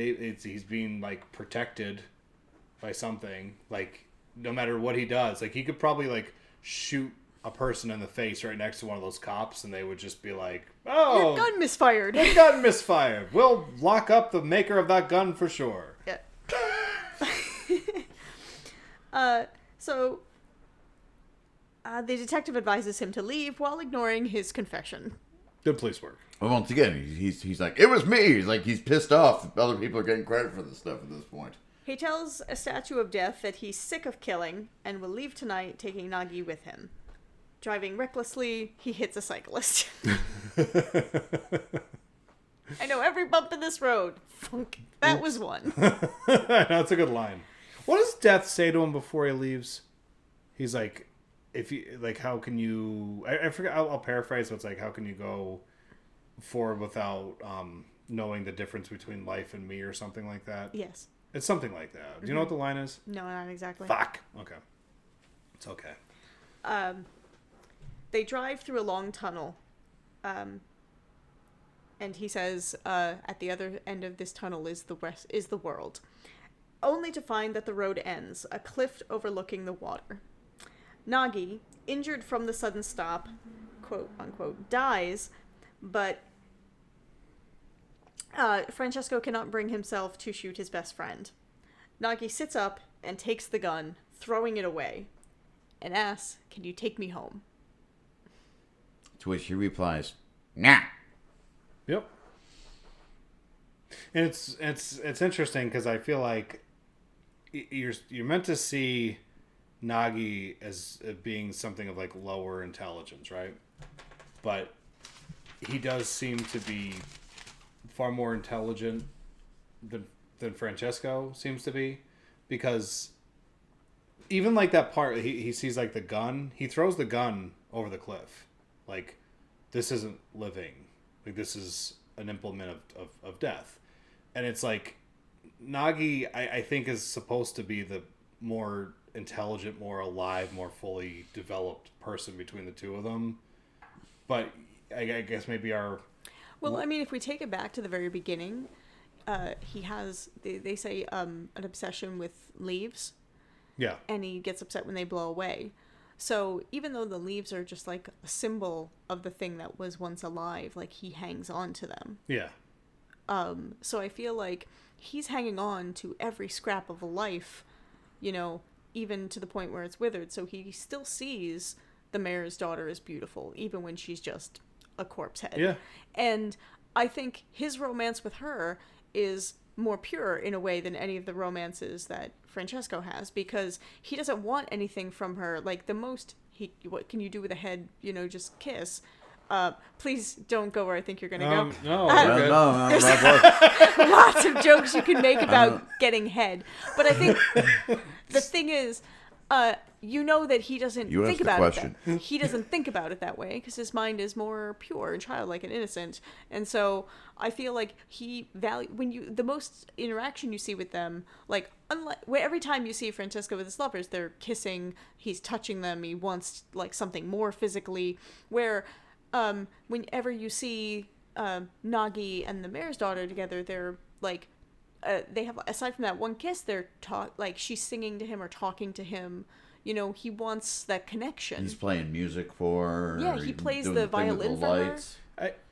being like protected by something. Like no matter what he does, like he could probably like shoot a person in the face right next to one of those cops, and they would just be like, "Oh, your gun misfired. Your gun misfired. We'll lock up the maker of that gun for sure." Yeah. So the detective advises him to leave while ignoring his confession. Good police work. Well, once again, he's like, it was me. He's like, he's pissed off. Other people are getting credit for this stuff at this point. He tells a statue of death that he's sick of killing and will leave tonight, taking Nagi with him. Driving recklessly, he hits a cyclist. I know every bump in this road. Funk. That was one. That's a good line. What does Death say to him before he leaves? He's like, if you like, how can you? I forget. I'll paraphrase. But it's like, how can you go forward without knowing the difference between life and me, or something like that? Yes. It's something like that. Do you know what the line is? No, not exactly. Fuck. Okay. It's okay. They drive through a long tunnel. And he says, at the other end of this tunnel is the world. Only to find that the road ends, a cliff overlooking the water. Nagi, injured from the sudden stop, quote unquote, dies, but Francesco cannot bring himself to shoot his best friend. Nagi sits up and takes the gun, throwing it away, and asks, "Can you take me home?" To which he replies, "Nah." Yep. And it's interesting because I feel like you're meant to see Nagi as being something of like lower intelligence, right? But he does seem to be far more intelligent than Francesco seems to be, because even like that part he sees like the gun, he throws the gun over the cliff, like this isn't living, like this is an implement of death. And it's like Nagi I think is supposed to be the more intelligent, more alive, more fully developed person between the two of them, but I guess maybe our... Well, I mean, if we take it back to the very beginning, he has, they say, an obsession with leaves. Yeah. And he gets upset when they blow away. So even though the leaves are just like a symbol of the thing that was once alive, like he hangs on to them. Yeah. So I feel like he's hanging on to every scrap of a life, you know, even to the point where it's withered. So he still sees the mayor's daughter as beautiful, even when she's just a corpse head. Yeah. And I think his romance with her is more pure in a way than any of the romances that Francesco has, because he doesn't want anything from her. Like the most what can you do with a head, you know, just kiss. Please don't go where I think you're gonna go. No, there's lots of jokes you can make about getting head, but I think the thing is, you know that he doesn't think about it. He doesn't think about it that way because his mind is more pure and childlike and innocent, and so I feel like he the most interaction you see with them, like every time you see Francesco with his lovers, they're kissing, he's touching them, he wants like something more physically. Where whenever you see Nagi and the mayor's daughter together, they're like they have, aside from that one kiss, they're like she's singing to him or talking to him. You know, he wants that connection. He's playing music for her. Yeah, he plays the violin for her.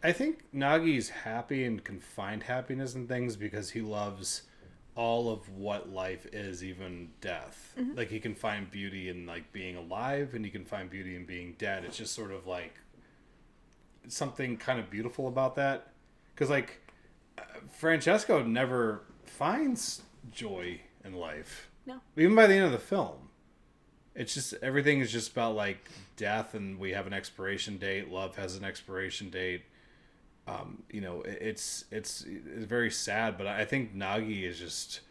I think Nagi's happy and can find happiness in things because he loves all of what life is, even death. Mm-hmm. Like he can find beauty in like being alive, and he can find beauty in being dead. It's just sort of like something kind of beautiful about that. Because like Francesco never finds joy in life. No. Even by the end of the film. It's just, everything is just about like death, and we have an expiration date. Love has an expiration date. You know, it's very sad, but I think Nagi is just...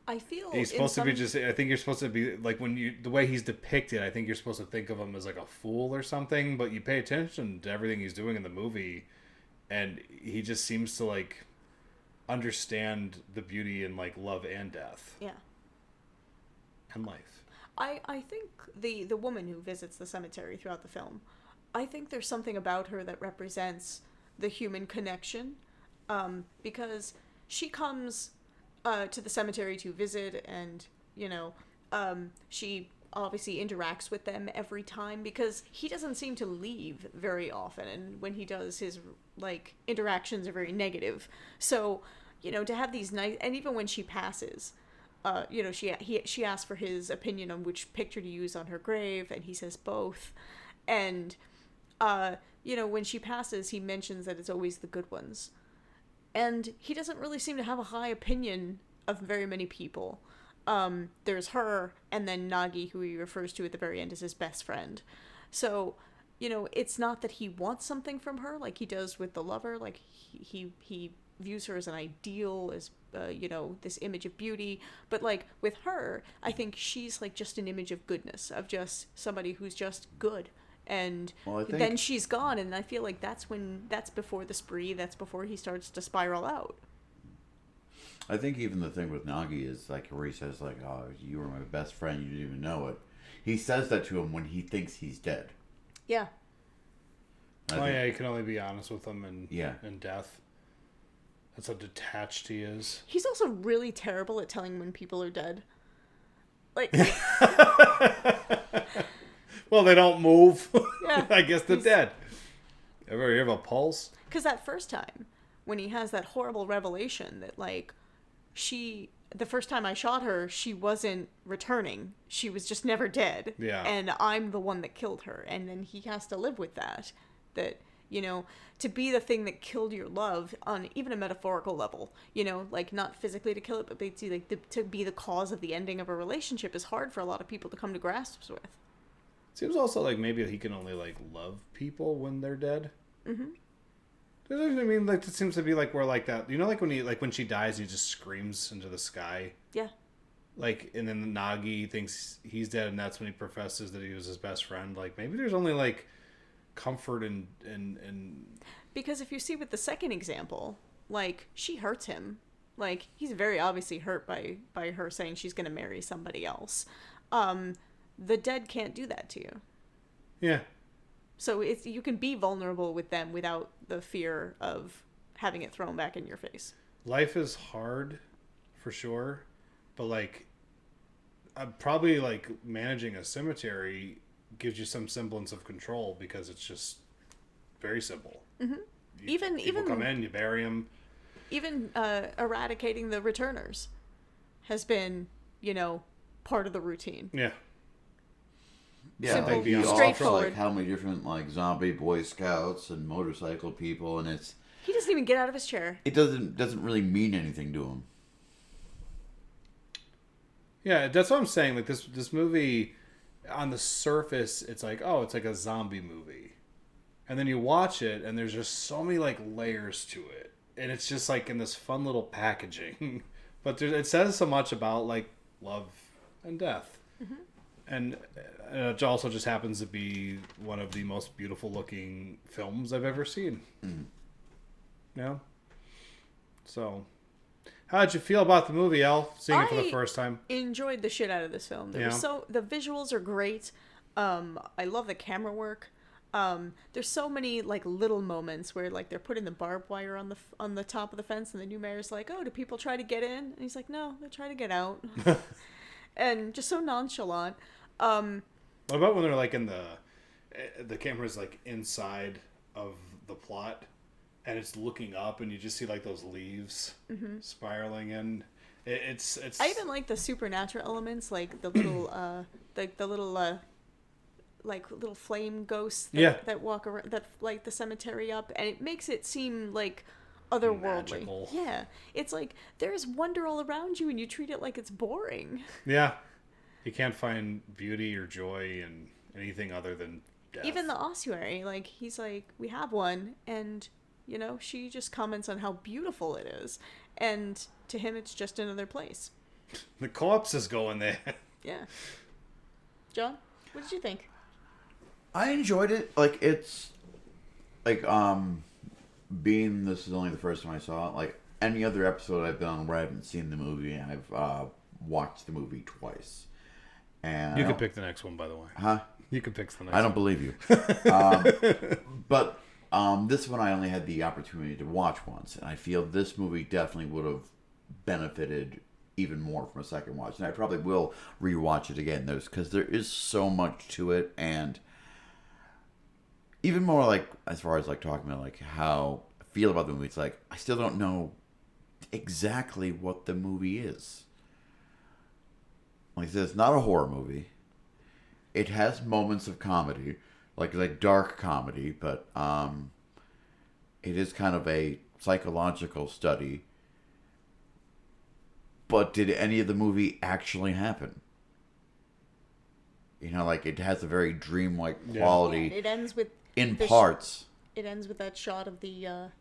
I feel he's supposed to be just... I think you're supposed to be like, the way he's depicted, I think you're supposed to think of him as like a fool or something, but you pay attention to everything he's doing in the movie, and he just seems to like understand the beauty in like love and death. Yeah. And life. I think the woman who visits the cemetery throughout the film, I think there's something about her that represents the human connection, because she comes to the cemetery to visit, and, you know, she obviously interacts with them every time, because he doesn't seem to leave very often, and when he does, his, like, interactions are very negative. So, you know, to have these nice... And even when she passes... you know, she asked for his opinion on which picture to use on her grave, and he says both. And, you know, when she passes, he mentions that it's always the good ones. And he doesn't really seem to have a high opinion of very many people. There's her, and then Nagi, who he refers to at the very end as his best friend. So, you know, it's not that he wants something from her like he does with the lover. Like, he views her as an ideal, as this image of beauty. But like with her, I think she's like just an image of goodness, of just somebody who's just good. And then she's gone, and I feel like that's before the spree, that's before he starts to spiral out. I think even the thing with Nagi is like where he says like, "Oh, you were my best friend, you didn't even know it." He says that to him when he thinks he's dead. Yeah. Yeah, you can only be honest with him in death. That's how detached he is. He's also really terrible at telling when people are dead. Like, well, they don't move. Yeah, I guess they're dead. Ever hear of a pulse? Because that first time, when he has that horrible revelation that, like, the first time I shot her, she wasn't returning. She was just never dead. Yeah. And I'm the one that killed her. And then he has to live with that. That, to be the thing that killed your love on even a metaphorical level, like not physically to kill it, but to be the cause of the ending of a relationship is hard for a lot of people to come to grasps with. Seems also like maybe he can only like love people when they're dead. Mm-hmm. I mean, like it seems to be like we're like that. Like when she dies, he just screams into the sky. Yeah. Like, and then Nagi thinks he's dead, and that's when he professes that he was his best friend. Like maybe there's only like comfort and because if you see with the second example, like she hurts him. Like he's very obviously hurt by her saying she's going to marry somebody else. The dead can't do that to you. Yeah. So you can be vulnerable with them without the fear of having it thrown back in your face. Life is hard, for sure, but like, probably like managing a cemetery gives you some semblance of control because it's just very simple. Mm-hmm. People come in, you bury them. Even eradicating the returners has been, part of the routine. Yeah. Yeah, simple, like you straightforward. offer like how many different like zombie Boy Scouts and motorcycle people, and he doesn't even get out of his chair. It doesn't really mean anything to him. Yeah, that's what I'm saying. Like this movie, on the surface, it's like, oh, it's like a zombie movie, and then you watch it, and there's just so many like layers to it, and it's just like in this fun little packaging, but it says so much about like love and death. Mm-hmm. And it also just happens to be one of the most beautiful looking films I've ever seen. Mm. Yeah. So, how did you feel about the movie, Elle? Seeing it for the first time. Enjoyed the shit out of this film. The visuals are great. I love the camera work. There's so many like little moments where like they're putting the barbed wire on the top of the fence, and the new mayor's like, "Oh, do people try to get in?" And he's like, "No, they try to get out." And just so nonchalant. What about when they're like in the camera's like inside of the plot, and it's looking up, and you just see like those leaves spiraling in. It's. I even like the supernatural elements, like the little little flame ghosts that walk around, that light the cemetery up, and it makes it seem like otherworldly. Magical. Yeah, it's like there's wonder all around you, and you treat it like it's boring. Yeah. You can't find beauty or joy in anything other than death. Even the ossuary, like, he's like, we have one, and, she just comments on how beautiful it is. And to him, it's just another place. The corpse is going there. Yeah. John, what did you think? I enjoyed it. Like, it's, like, being this is only the first time I saw it, like, any other episode I've been on where I haven't seen the movie, I've watched the movie twice. And you can pick the next one, by the way. Huh? You can pick the next one. I don't believe you. But this one I only had the opportunity to watch once. And I feel this movie definitely would have benefited even more from a second watch. And I probably will rewatch it again. Because there is so much to it. And even more like, as far as like talking about like how I feel about the movie, it's like I still don't know exactly what the movie is. Like I said, it's not a horror movie. It has moments of comedy, like dark comedy, but it is kind of a psychological study. But did any of the movie actually happen? Like it has a very dreamlike quality. Yeah, it ends with parts. It ends with that shot of the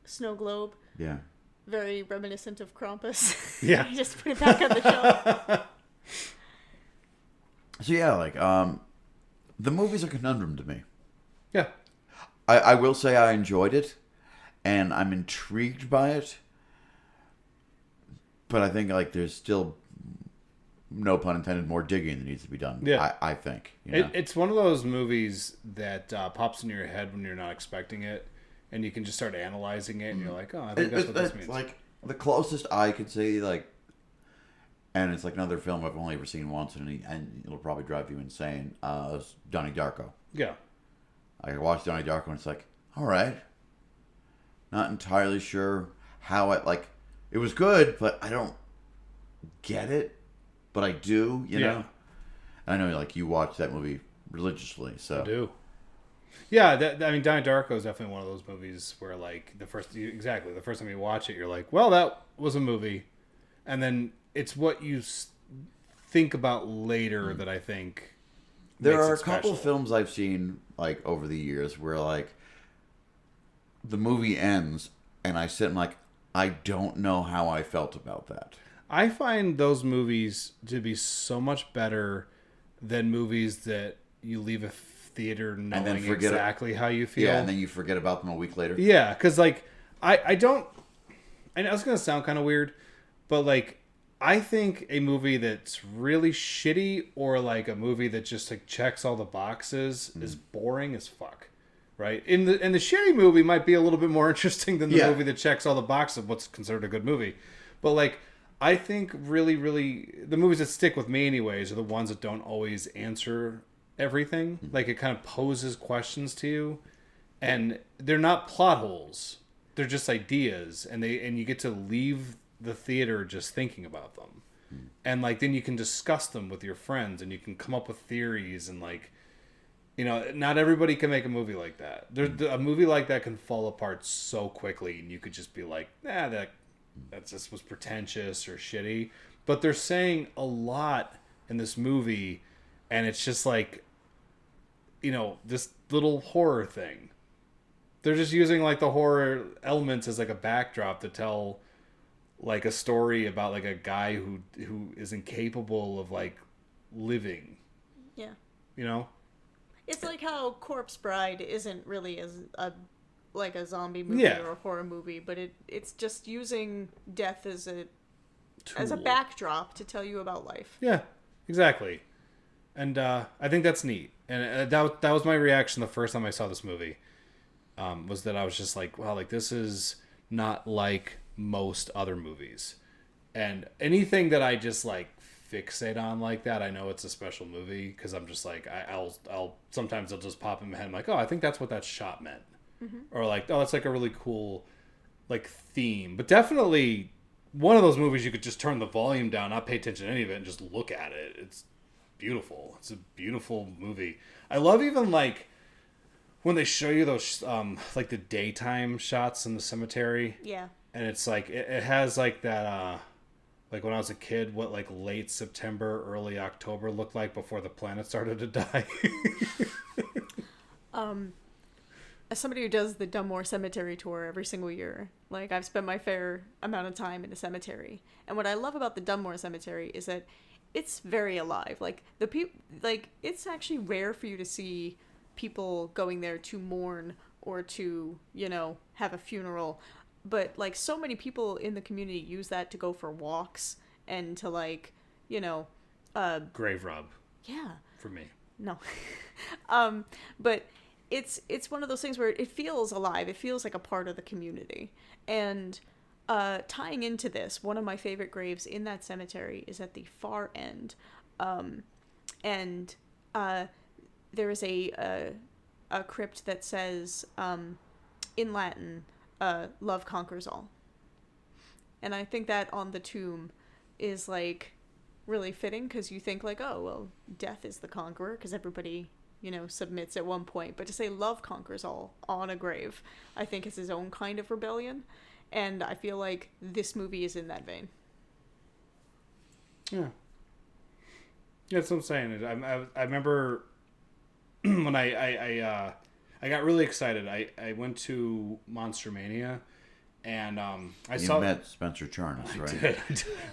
snow globe. Yeah. Very reminiscent of Krampus. Yeah. Just put it back on the shelf. So yeah, like the movie's a conundrum to me. Yeah. I will say I enjoyed it, and I'm intrigued by it. But I think like there's still, no pun intended, more digging that needs to be done. Yeah. I think. You know? It's one of those movies that pops in your head when you're not expecting it, and you can just start analyzing it, and you're like, oh, I think that's what this means. Like the closest I could say, like, and it's like another film I've only ever seen once, and it'll probably drive you insane. Is Donnie Darko. Yeah. I watched Donnie Darko, and it's like, all right, not entirely sure how like. It was good, but I don't get it. But I do, you know. And I know, like, you watch that movie religiously, so I do. Yeah, I mean, Donnie Darko is definitely one of those movies where, like, the first time you watch it, you're like, well, that was a movie, and then it's what you think about later that I think there are makes a it couple special. films I've seen like over the years where like the movie ends, and I sit and like, I don't know how I felt about that. I find those movies to be so much better than movies that you leave a theater knowing exactly how you feel. Yeah, and then you forget about them a week later. Yeah, because like I don't. I know it's gonna sound kind of weird, but like I think a movie that's really shitty or like a movie that just like checks all the boxes is boring as fuck. Right? And the shitty movie might be a little bit more interesting than the movie that checks all the boxes of what's considered a good movie. But like I think really, really the movies that stick with me anyways are the ones that don't always answer everything. Like it kind of poses questions to you, and they're not plot holes. They're just ideas, and you get to leave the theater just thinking about them. And like then you can discuss them with your friends, and you can come up with theories, and like, you know, not everybody can make a movie like that. A movie like that can fall apart so quickly, and you could just be like, nah, that just was pretentious or shitty. But they're saying a lot in this movie, and it's just like, you know, this little horror thing. They're just using like the horror elements as like a backdrop to tell like a story about like a guy who is incapable of like living. Yeah. You know? It's like how Corpse Bride isn't really a zombie movie or a horror movie, but it's just using death as a backdrop to tell you about life. Yeah, exactly. And I think that's neat. And that was my reaction the first time I saw this movie. Was that I was just like, wow, like this is not like most other movies. And anything that I just like fixate on like that, I know it's a special movie because I'm just like I'll sometimes I'll just pop in my head. I'm like, oh, I think that's what that shot meant, or like, oh, that's like a really cool like theme. But definitely one of those movies you could just turn the volume down, not pay attention to any of it, and just look at it. It's beautiful. It's a beautiful movie. I love even like when they show you those like the daytime shots in the cemetery. Yeah. And it's like it has like that like when I was a kid, what like late September, early October looked like before the planet started to die. As somebody who does the Dunmore Cemetery tour every single year, like I've spent my fair amount of time in a cemetery, and what I love about the Dunmore Cemetery is that it's very alive. Like it's actually rare for you to see people going there to mourn or to, you know, have a funeral. But like so many people in the community use that to go for walks and to like, you know, grave rob. Yeah. For me. No. But it's one of those things where it feels alive. It feels like a part of the community. And tying into this, one of my favorite graves in that cemetery is at the far end. And there is a crypt that says in Latin, love conquers all. And I think that on the tomb is like really fitting because you think like, oh, well, death is the conqueror because everybody, you know, submits at one point. But to say love conquers all on a grave, I think is his own kind of rebellion. And I feel like this movie is in that vein. Yeah. Yeah, that's what I'm saying. I remember when I got really excited. I went to Monster Mania, And You met Spencer Charnas, right?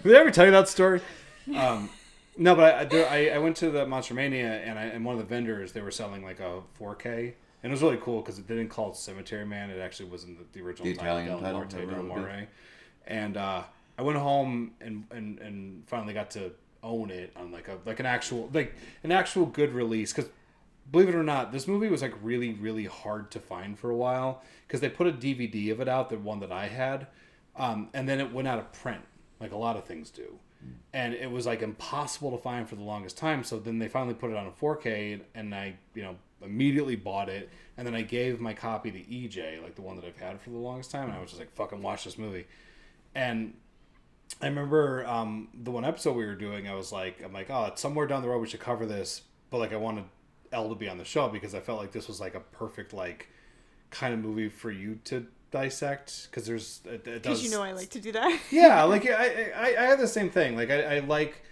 Did I ever tell you that story? No, but I went to the Monster Mania, and one of the vendors, they were selling like a 4K. And it was really cool because it didn't call it Cemetery Man. It actually was in the original Italian title. Del Mare. And I went home and finally got to own it on like an actual good release. Because believe it or not, this movie was like really, really hard to find for a while because they put a DVD of it out, the one that I had, and then it went out of print, like a lot of things do. And it was like impossible to find for the longest time. So then they finally put it on a 4K, and I, immediately bought it. And then I gave my copy to EJ, like the one that I've had for the longest time. And I was just like, fucking watch this movie. And I remember the one episode we were doing, I'm like, oh, it's somewhere down the road we should cover this. But like I wanted Elle to be on the show because I felt like this was like a perfect like kind of movie for you to dissect, because because I like to do that. Yeah, like I have the same thing. Like I like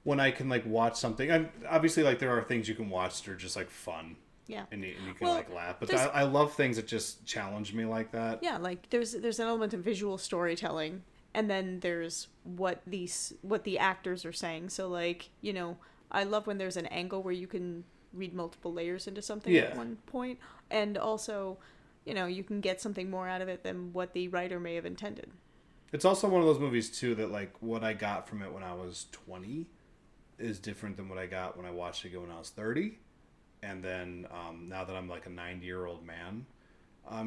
when I can like watch something. And obviously, like there are things you can watch that are just like fun. Yeah, and you can like laugh. But I love things that just challenge me like that. Yeah, like there's an element of visual storytelling, and then there's what the actors are saying. So like I love when there's an angle where you can read multiple layers into something at one point, and also you can get something more out of it than what the writer may have intended. It's also one of those movies too that like what I got from it when I was 20 is different than what I got when I watched it when I was 30. And then now that I'm like a 90-year-old man,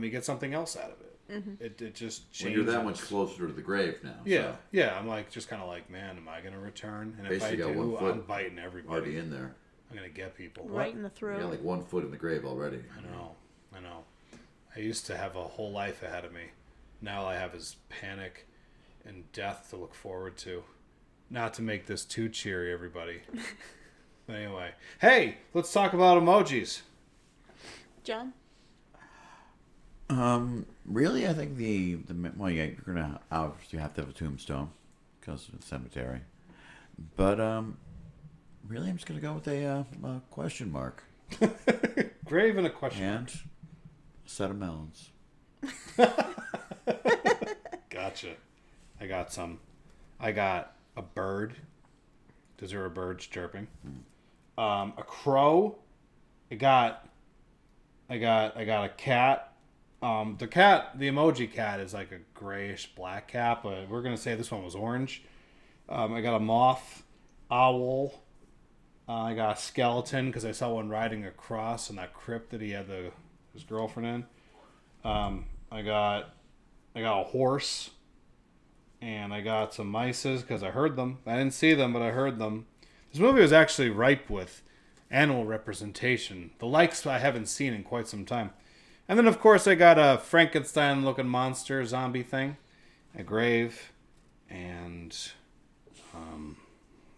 you get something else out of it. Mm-hmm. It just changes. When you're that much closer to the grave now. Yeah, so. Yeah. I'm like just kind of like, man, am I going to return? And if I do, I'm biting everybody. Already in there. I'm going to get people. Right in the throat. You got like 1 foot in the grave already. I know. I used to have a whole life ahead of me. Now all I have is panic and death to look forward to. Not to make this too cheery, everybody. But anyway, hey, let's talk about emojis. John? Really, I think you're gonna obviously have to have a tombstone because it's a cemetery. But really, I'm just gonna go with a question mark. Grave and a question mark. And a set of melons. Gotcha. I got some. I got a bird. Because there were birds chirping. A crow. I got a cat. The emoji cat is like a grayish black cat, but we're gonna say this one was orange. I got a moth, owl. I got a skeleton because I saw one riding across in that crypt that he had his girlfriend in. I got a horse, and I got some mices because I heard them. I didn't see them, but I heard them. This movie was actually ripe with animal representation, the likes I haven't seen in quite some time. And then, of course, I got a Frankenstein-looking monster zombie thing, a grave, and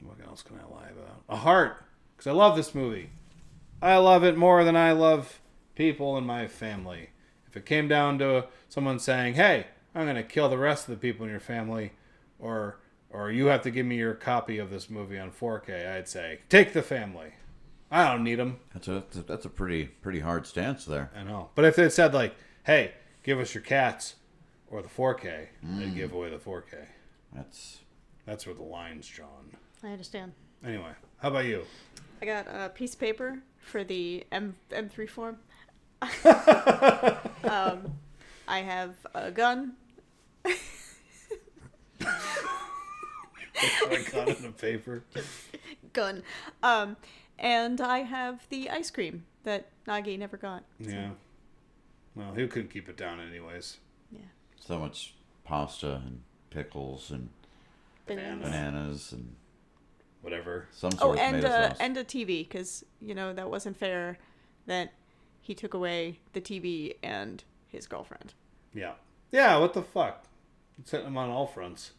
what else can I lie about? A heart, because I love this movie. I love it more than I love people in my family. If it came down to someone saying, hey, I'm going to kill the rest of the people in your family, or you have to give me your copy of this movie on 4K, I'd say, take the family. I don't need them. That's a pretty hard stance there. I know. But if they said, like, hey, give us your cats or the 4K, they'd give away the 4K. That's where the line's drawn. I understand. Anyway, how about you? I got a piece of paper for the M3 form. I have a gun. I got it in the paper. Gun. And I have the ice cream that Nagi never got. So. Yeah. Well, he couldn't keep it down anyways. Yeah. So much pasta and pickles and bananas and whatever. Some sort of tomato sauce. And a TV, because, that wasn't fair that he took away the TV and his girlfriend. Yeah. Yeah, what the fuck? It's hitting him on all fronts.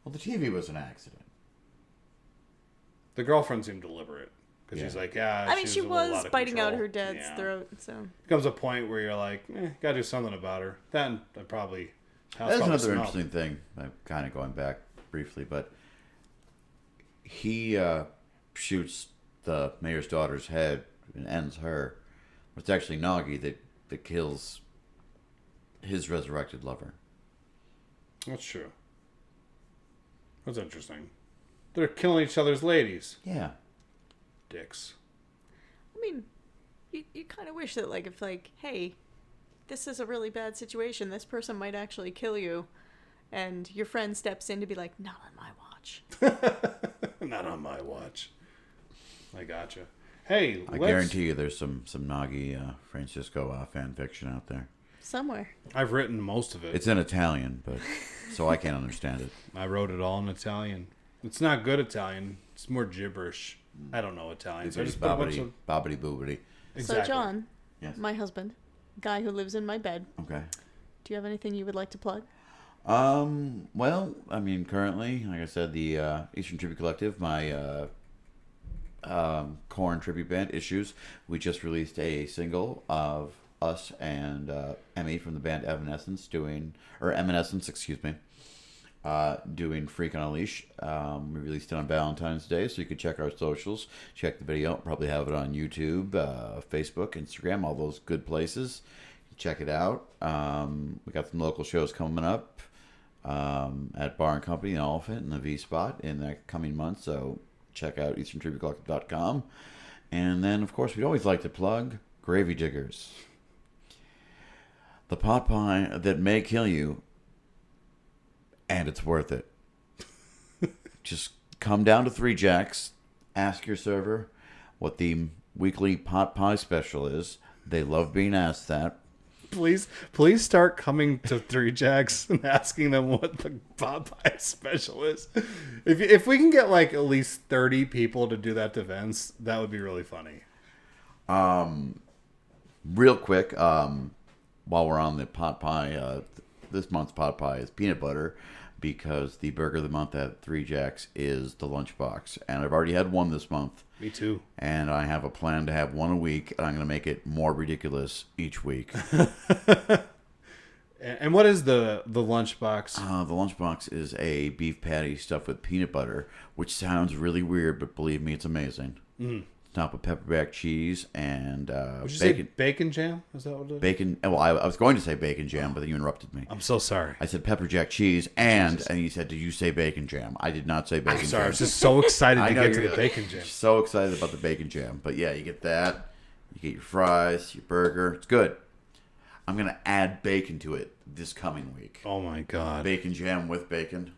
Well, the TV was an accident. The girlfriend seemed deliberate. Because she's like, she was biting out her dad's throat. So comes a point where you're like, gotta do something about her. Then I probably... That's another interesting thing. I'm kind of going back briefly, but he shoots the mayor's daughter's head and ends her. But it's actually Nagi that kills his resurrected lover. That's true. That's interesting. They're killing each other's ladies. Yeah. Dicks. I mean, you kind of wish that, like, if, like, hey, this is a really bad situation. This person might actually kill you. And your friend steps in to be like, not on my watch. Not on my watch. I gotcha. Hey, I guarantee you there's some Nagi Francisco fan fiction out there. Somewhere. I've written most of it. It's in Italian, but so I can't understand it. I wrote it all in Italian. It's not good Italian. It's more gibberish. I don't know Italian. It's So I just just put a bunch of... bobbity boobity. Exactly. So, John, Yes. my husband, guy who lives in my bed, Okay. do you have anything you would like to plug? Well, I mean, currently, like I said, the Eastern Tribute Collective, my Corn tribute band, Issues, we just released a single of us and Emmy from the band Evanescence doing Freak on a Leash. We released it on Valentine's Day, so you can check our socials, check the video, probably have it on YouTube, Facebook, Instagram, all those good places. Check it out. We got some local shows coming up at Bar and Company in Elephant and the V Spot in the coming months, so check out easterntributecollective.com. And then, of course, we'd always like to plug Gravy Diggers. The pot pie that may kill you, and it's worth it. Just come down to Three Jacks, ask your server what the weekly pot pie special is. They love being asked that. Please start coming to Three Jacks and asking them what the Popeye special is. If we can get like at least 30 people to do that to Vince, that would be really funny. Real quick, while we're on the pot pie, this month's pot pie is peanut butter because the burger of the month at Three Jacks is the lunchbox. And I've already had one this month. Me too. And I have a plan to have one a week, and I'm going to make it more ridiculous each week. And what is the lunchbox? The lunchbox is a beef patty stuffed with peanut butter, which sounds really weird, but believe me, it's amazing. Mm. Topped with pepperjack cheese and Would you bacon. say bacon jam? Is that what it is? Bacon. Well, I was going to say bacon jam, but then you interrupted me. I'm so sorry. I said pepperjack cheese and you said, "Did you say bacon jam?" I did not say bacon I'm sorry. jam. I was just so excited I to know get to you're the bacon jam. So excited about the bacon jam, but yeah, you get that. You get your fries, your burger. It's good. I'm gonna add bacon to it this coming week. Oh my god. Bacon jam with bacon.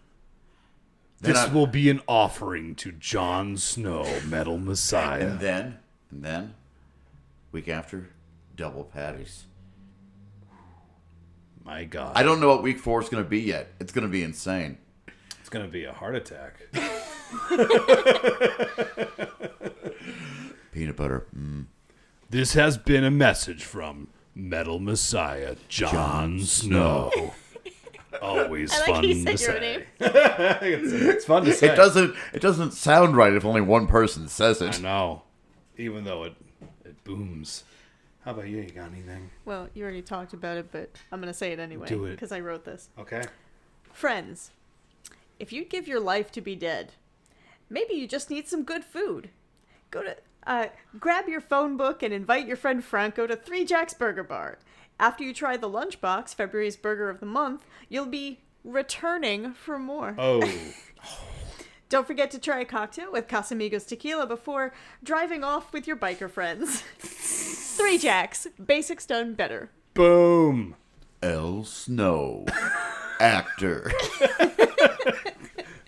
This will be an offering to Jon Snow, Metal Messiah. And then, week after, double patties. My god. I don't know what week 4 is going to be yet. It's going to be insane. It's going to be a heart attack. Peanut butter. This has been a message from Metal Messiah, Jon Snow. Always I like fun you to said your say. name. It's fun to say. It doesn't sound right if only one person says I it. know. Even though it booms. How about you? You got anything? Well, you already talked about it, but I'm going to say it anyway. Do it. Because I wrote this. Okay. Friends, if you'd give your life to be dead, maybe you just need some good food. Go to, grab your phone book and invite your friend Franco to Three Jacks Burger Bar. After you try the lunchbox, February's burger of the month, you'll be returning for more. Oh. Don't forget to try a cocktail with Casamigos tequila before driving off with your biker friends. Three Jacks. Basics done better. Boom. Elle Snow, actor.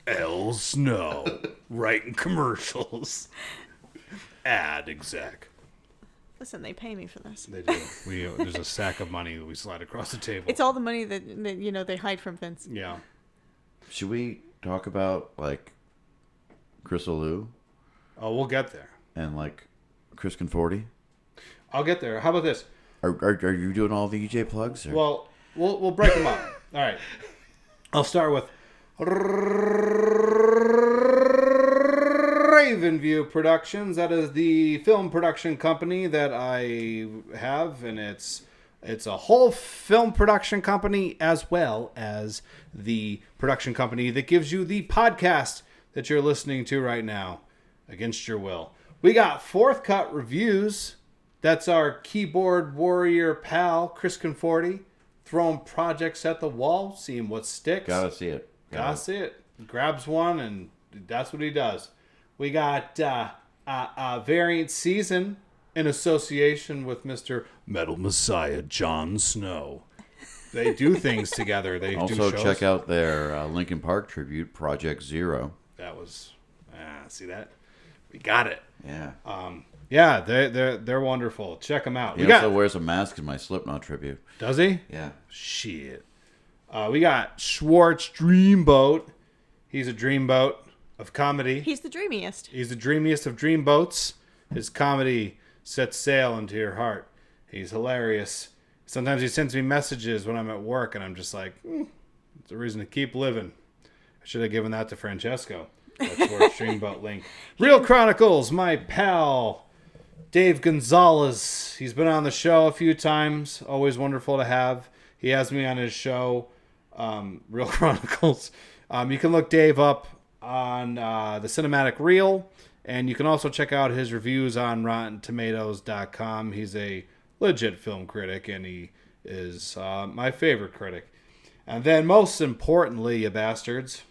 Elle Snow. Writing commercials. Ad exec. Listen, they pay me for this. They do. There's a sack of money that we slide across the table. It's all the money that they hide from Vince. Yeah. Should we talk about, like, Crystal Lou Oh, we'll get there. and, like, Chris Conforti? I'll get there. How about this? Are you doing all the EJ plugs? Or? Well, we'll break them up. All right. I'll start with Ravenview Productions. That is the film production company that I have, and it's a whole film production company as well as the production company that gives you the podcast that you're listening to right now, against your will. We got Fourth Cut Reviews. That's our keyboard warrior pal, Chris Conforti. throwing projects at the wall, seeing what sticks. Gotta see it. Gotta see it. Grabs one, and that's what he does. We got Variant Season in association with Mr. Metal Messiah Jon Snow. They do things together. They Also, do shows. check out their Linkin Park tribute, Project Zero. That was, see that? We got it. Yeah. Yeah, they're wonderful. Check them out. He also wears a mask in my Slipknot tribute. Does he? Yeah. Shit. We got Schwartz Dreamboat. He's a dreamboat of comedy. He's the dreamiest. He's the dreamiest of dreamboats. His comedy sets sail into your heart. He's hilarious. Sometimes he sends me messages when I'm at work, and I'm just like, it's a reason to keep living. I should have given that to Francesco. That's Schwartz Dreamboat link. Real Chronicles, my pal, Dave Gonzalez. He's been on the show a few times. Always wonderful to have. He has me on his show, Real Chronicles. You can look Dave up on the Cinematic Reel, and you can also check out his reviews on RottenTomatoes.com. He's a legit film critic, and he is my favorite critic. And then, most importantly, you bastards,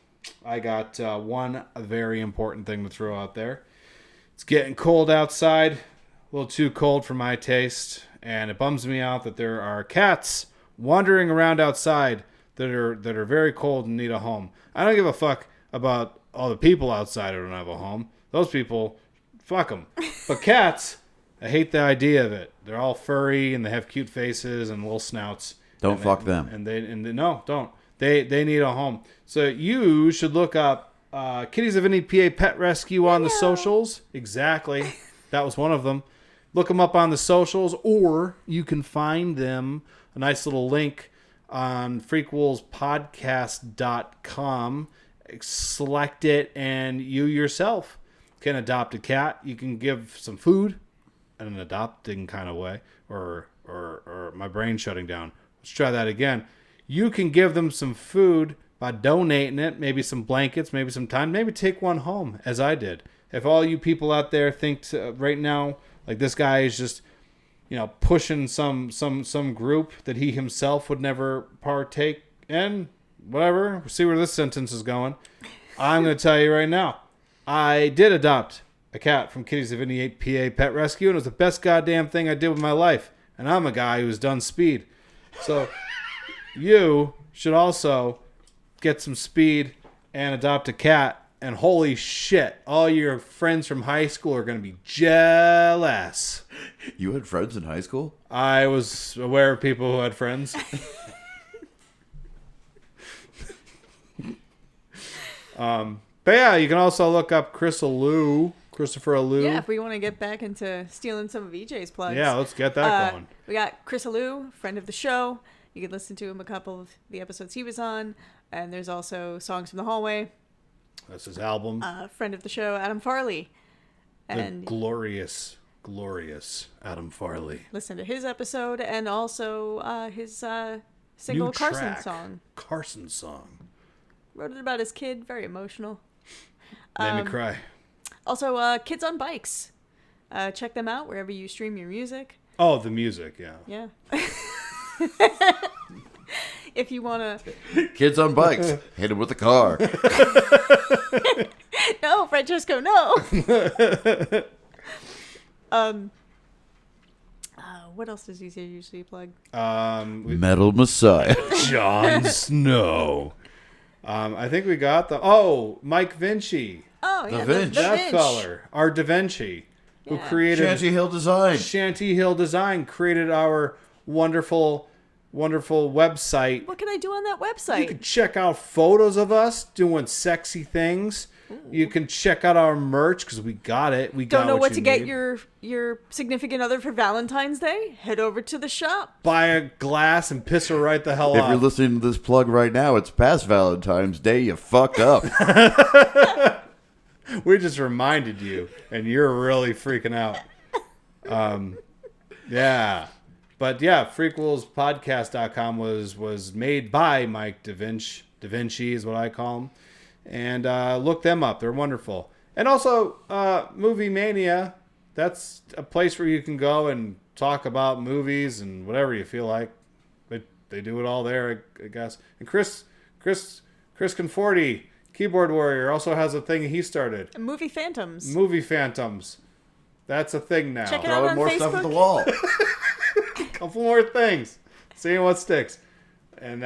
I got one very important thing to throw out there. It's getting cold outside, a little too cold for my taste, and it bums me out that there are cats wandering around outside that are very cold and need a home. I don't give a fuck about all the people outside who don't have a home. Those people, fuck them. But cats, I hate the idea of it. They're all furry and they have cute faces and little snouts. Don't fuck them. No, don't. They need a home. So you should look up Kitties of Any PA Pet Rescue on the socials. Exactly. That was one of them. Look them up on the socials, or you can find them, a nice little link on freakwoolspodcast.com. Select it, and you yourself can adopt a cat. You can give some food in an adopting kind of way, or my brain shutting down. Let's try that again. You can give them some food by donating it, maybe some blankets, maybe some time, maybe take one home, as I did. If all you people out there think right now, like this guy is just, pushing some group that he himself would never partake in, whatever, we'll see where this sentence is going. I'm going to tell you right now, I did adopt a cat from Kitties of Any PA Pet Rescue, and it was the best goddamn thing I did with my life. And I'm a guy who's done speed. So you should also get some speed and adopt a cat. And holy shit, all your friends from high school are going to be jealous. You had friends in high school? I was aware of people who had friends. But yeah, you can also look up Christopher Alou. Yeah, if we want to get back into stealing some of EJ's plugs. Yeah, let's get that going. We got Chris Alou, friend of the show. You can listen to him a couple of the episodes he was on. And there's also Songs from the Hallway. That's his album. Friend of the show, Adam Farley. And the glorious Adam Farley. Listen to his episode and also his single Carson song. Wrote it about his kid. Very emotional. Made me cry. Also, Kids on Bikes. Check them out wherever you stream your music. Oh, the music, yeah. Yeah. If you want to... Kids on Bikes. Hit him with a car. No, Francesco, no. What else does he usually plug? Metal Messiah. Jon Snow. I think we got Mike Vinci. Oh, yeah. The Vinci. That feller. Our Da Vinci. Who Yeah. created... Shanty Hill Design. Shanty Hill Design created our wonderful website. What can I do on that website? You can check out photos of us doing sexy things. Ooh. You can check out our merch because we got it. We don't got know what to need. Get your significant other for Valentine's Day? Head over to the shop. Buy a glass and piss her right the hell off. If you're listening to this plug right now, it's past Valentine's Day. You fucked up. We just reminded you, and you're really freaking out. Yeah. But yeah, freakwoolspodcast.com was made by Mike Da Vinci. Da Vinci is what I call him. And look them up. They're wonderful. And also, Movie Mania. That's a place where you can go and talk about movies and whatever you feel like. But they do it all there, I guess. And Chris Conforti, keyboard warrior, also has a thing he started. Movie Phantoms. Movie Phantoms. That's a thing now. Check it out Throwing on more Facebook. stuff at the wall. Couple more things. Seeing what sticks. And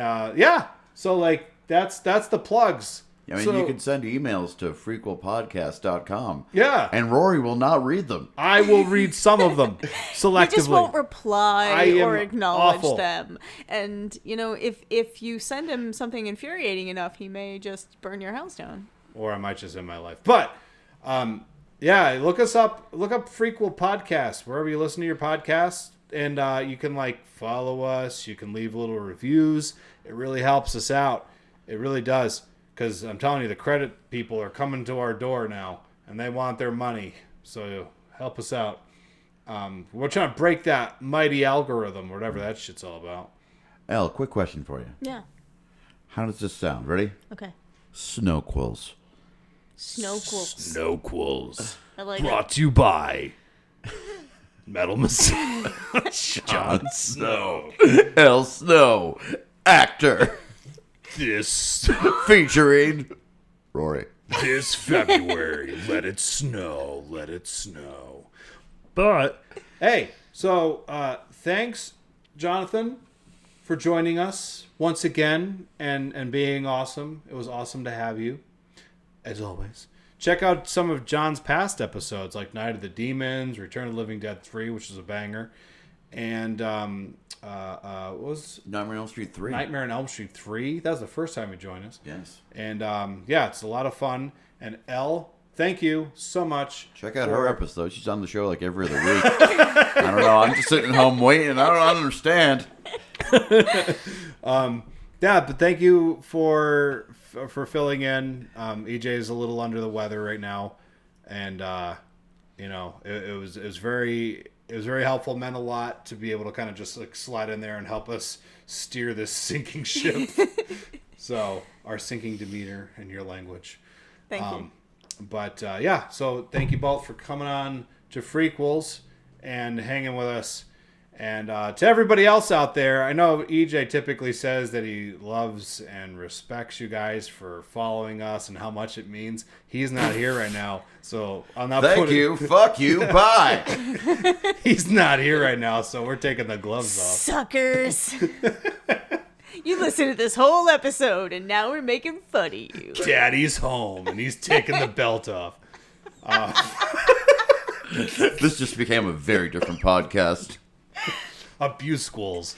so like that's the plugs. I mean, So- you can send emails to frequelpodcast.com. Yeah. And Rory will not read them. I will read some of them selectively. He just won't reply I am or acknowledge awful. them. And, if you send him something infuriating enough, he may just burn your house down. Or I might just end my life. But look us up. Look up Frequel Podcast wherever you listen to your podcasts, and you can like follow us. You can leave little reviews. It really helps us out. It really does. Because I'm telling you, the credit people are coming to our door now, and they want their money. So help us out. We're trying to break that mighty algorithm, whatever that shit's all about. Elle, quick question for you. Yeah. How does this sound? Ready? Okay. Snow quills. Snow quills. Snow Quills. I like Brought to you by Metal Messiah Jon Snow. Elle Snow, actor, This Rory. This February, let it snow, let it snow. But hey, so thanks, Jonathan, for joining us once again and being awesome. It was awesome to have you, as always. Check out some of John's past episodes, like Night of the Demons, Return of the Living Dead 3, which is a banger, and what was Nightmare on Elm Street 3. Nightmare on Elm Street 3. That was the first time you joined us. Yes. And it's a lot of fun. And Elle, thank you so much. Check out her episode. She's on the show like every other week. I don't know. I'm just sitting at home waiting. I don't understand. But thank you for filling in. EJ is a little under the weather right now, and it was very helpful. Meant a lot to be able to kind of just like slide in there and help us steer this sinking ship. So our sinking demeanor in your language. Thank you. So thank you both for coming on to Frequels and hanging with us. And to everybody else out there, I know EJ typically says that he loves and respects you guys for following us and how much it means. He's not here right now, so I'm not. Thank you. Fuck you. Bye. He's not here right now, so we're taking the gloves off. Suckers. You listened to this whole episode, and now we're making fun of you. Daddy's home, and he's taking the belt off. This just became a very different podcast. Abuse schools.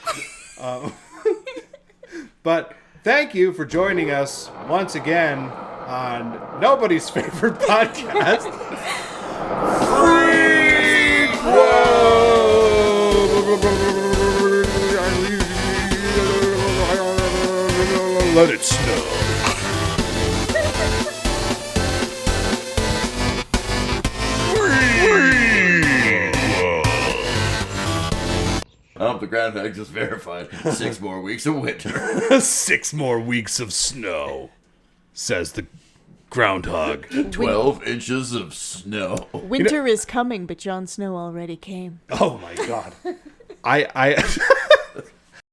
But thank you for joining us once again on nobody's favorite podcast, Let it snow. Oh, the groundhog just verified. 6 more weeks of winter. 6 more weeks of snow, says the groundhog. 12 inches of snow. Winter is coming, but Jon Snow already came. Oh my god. I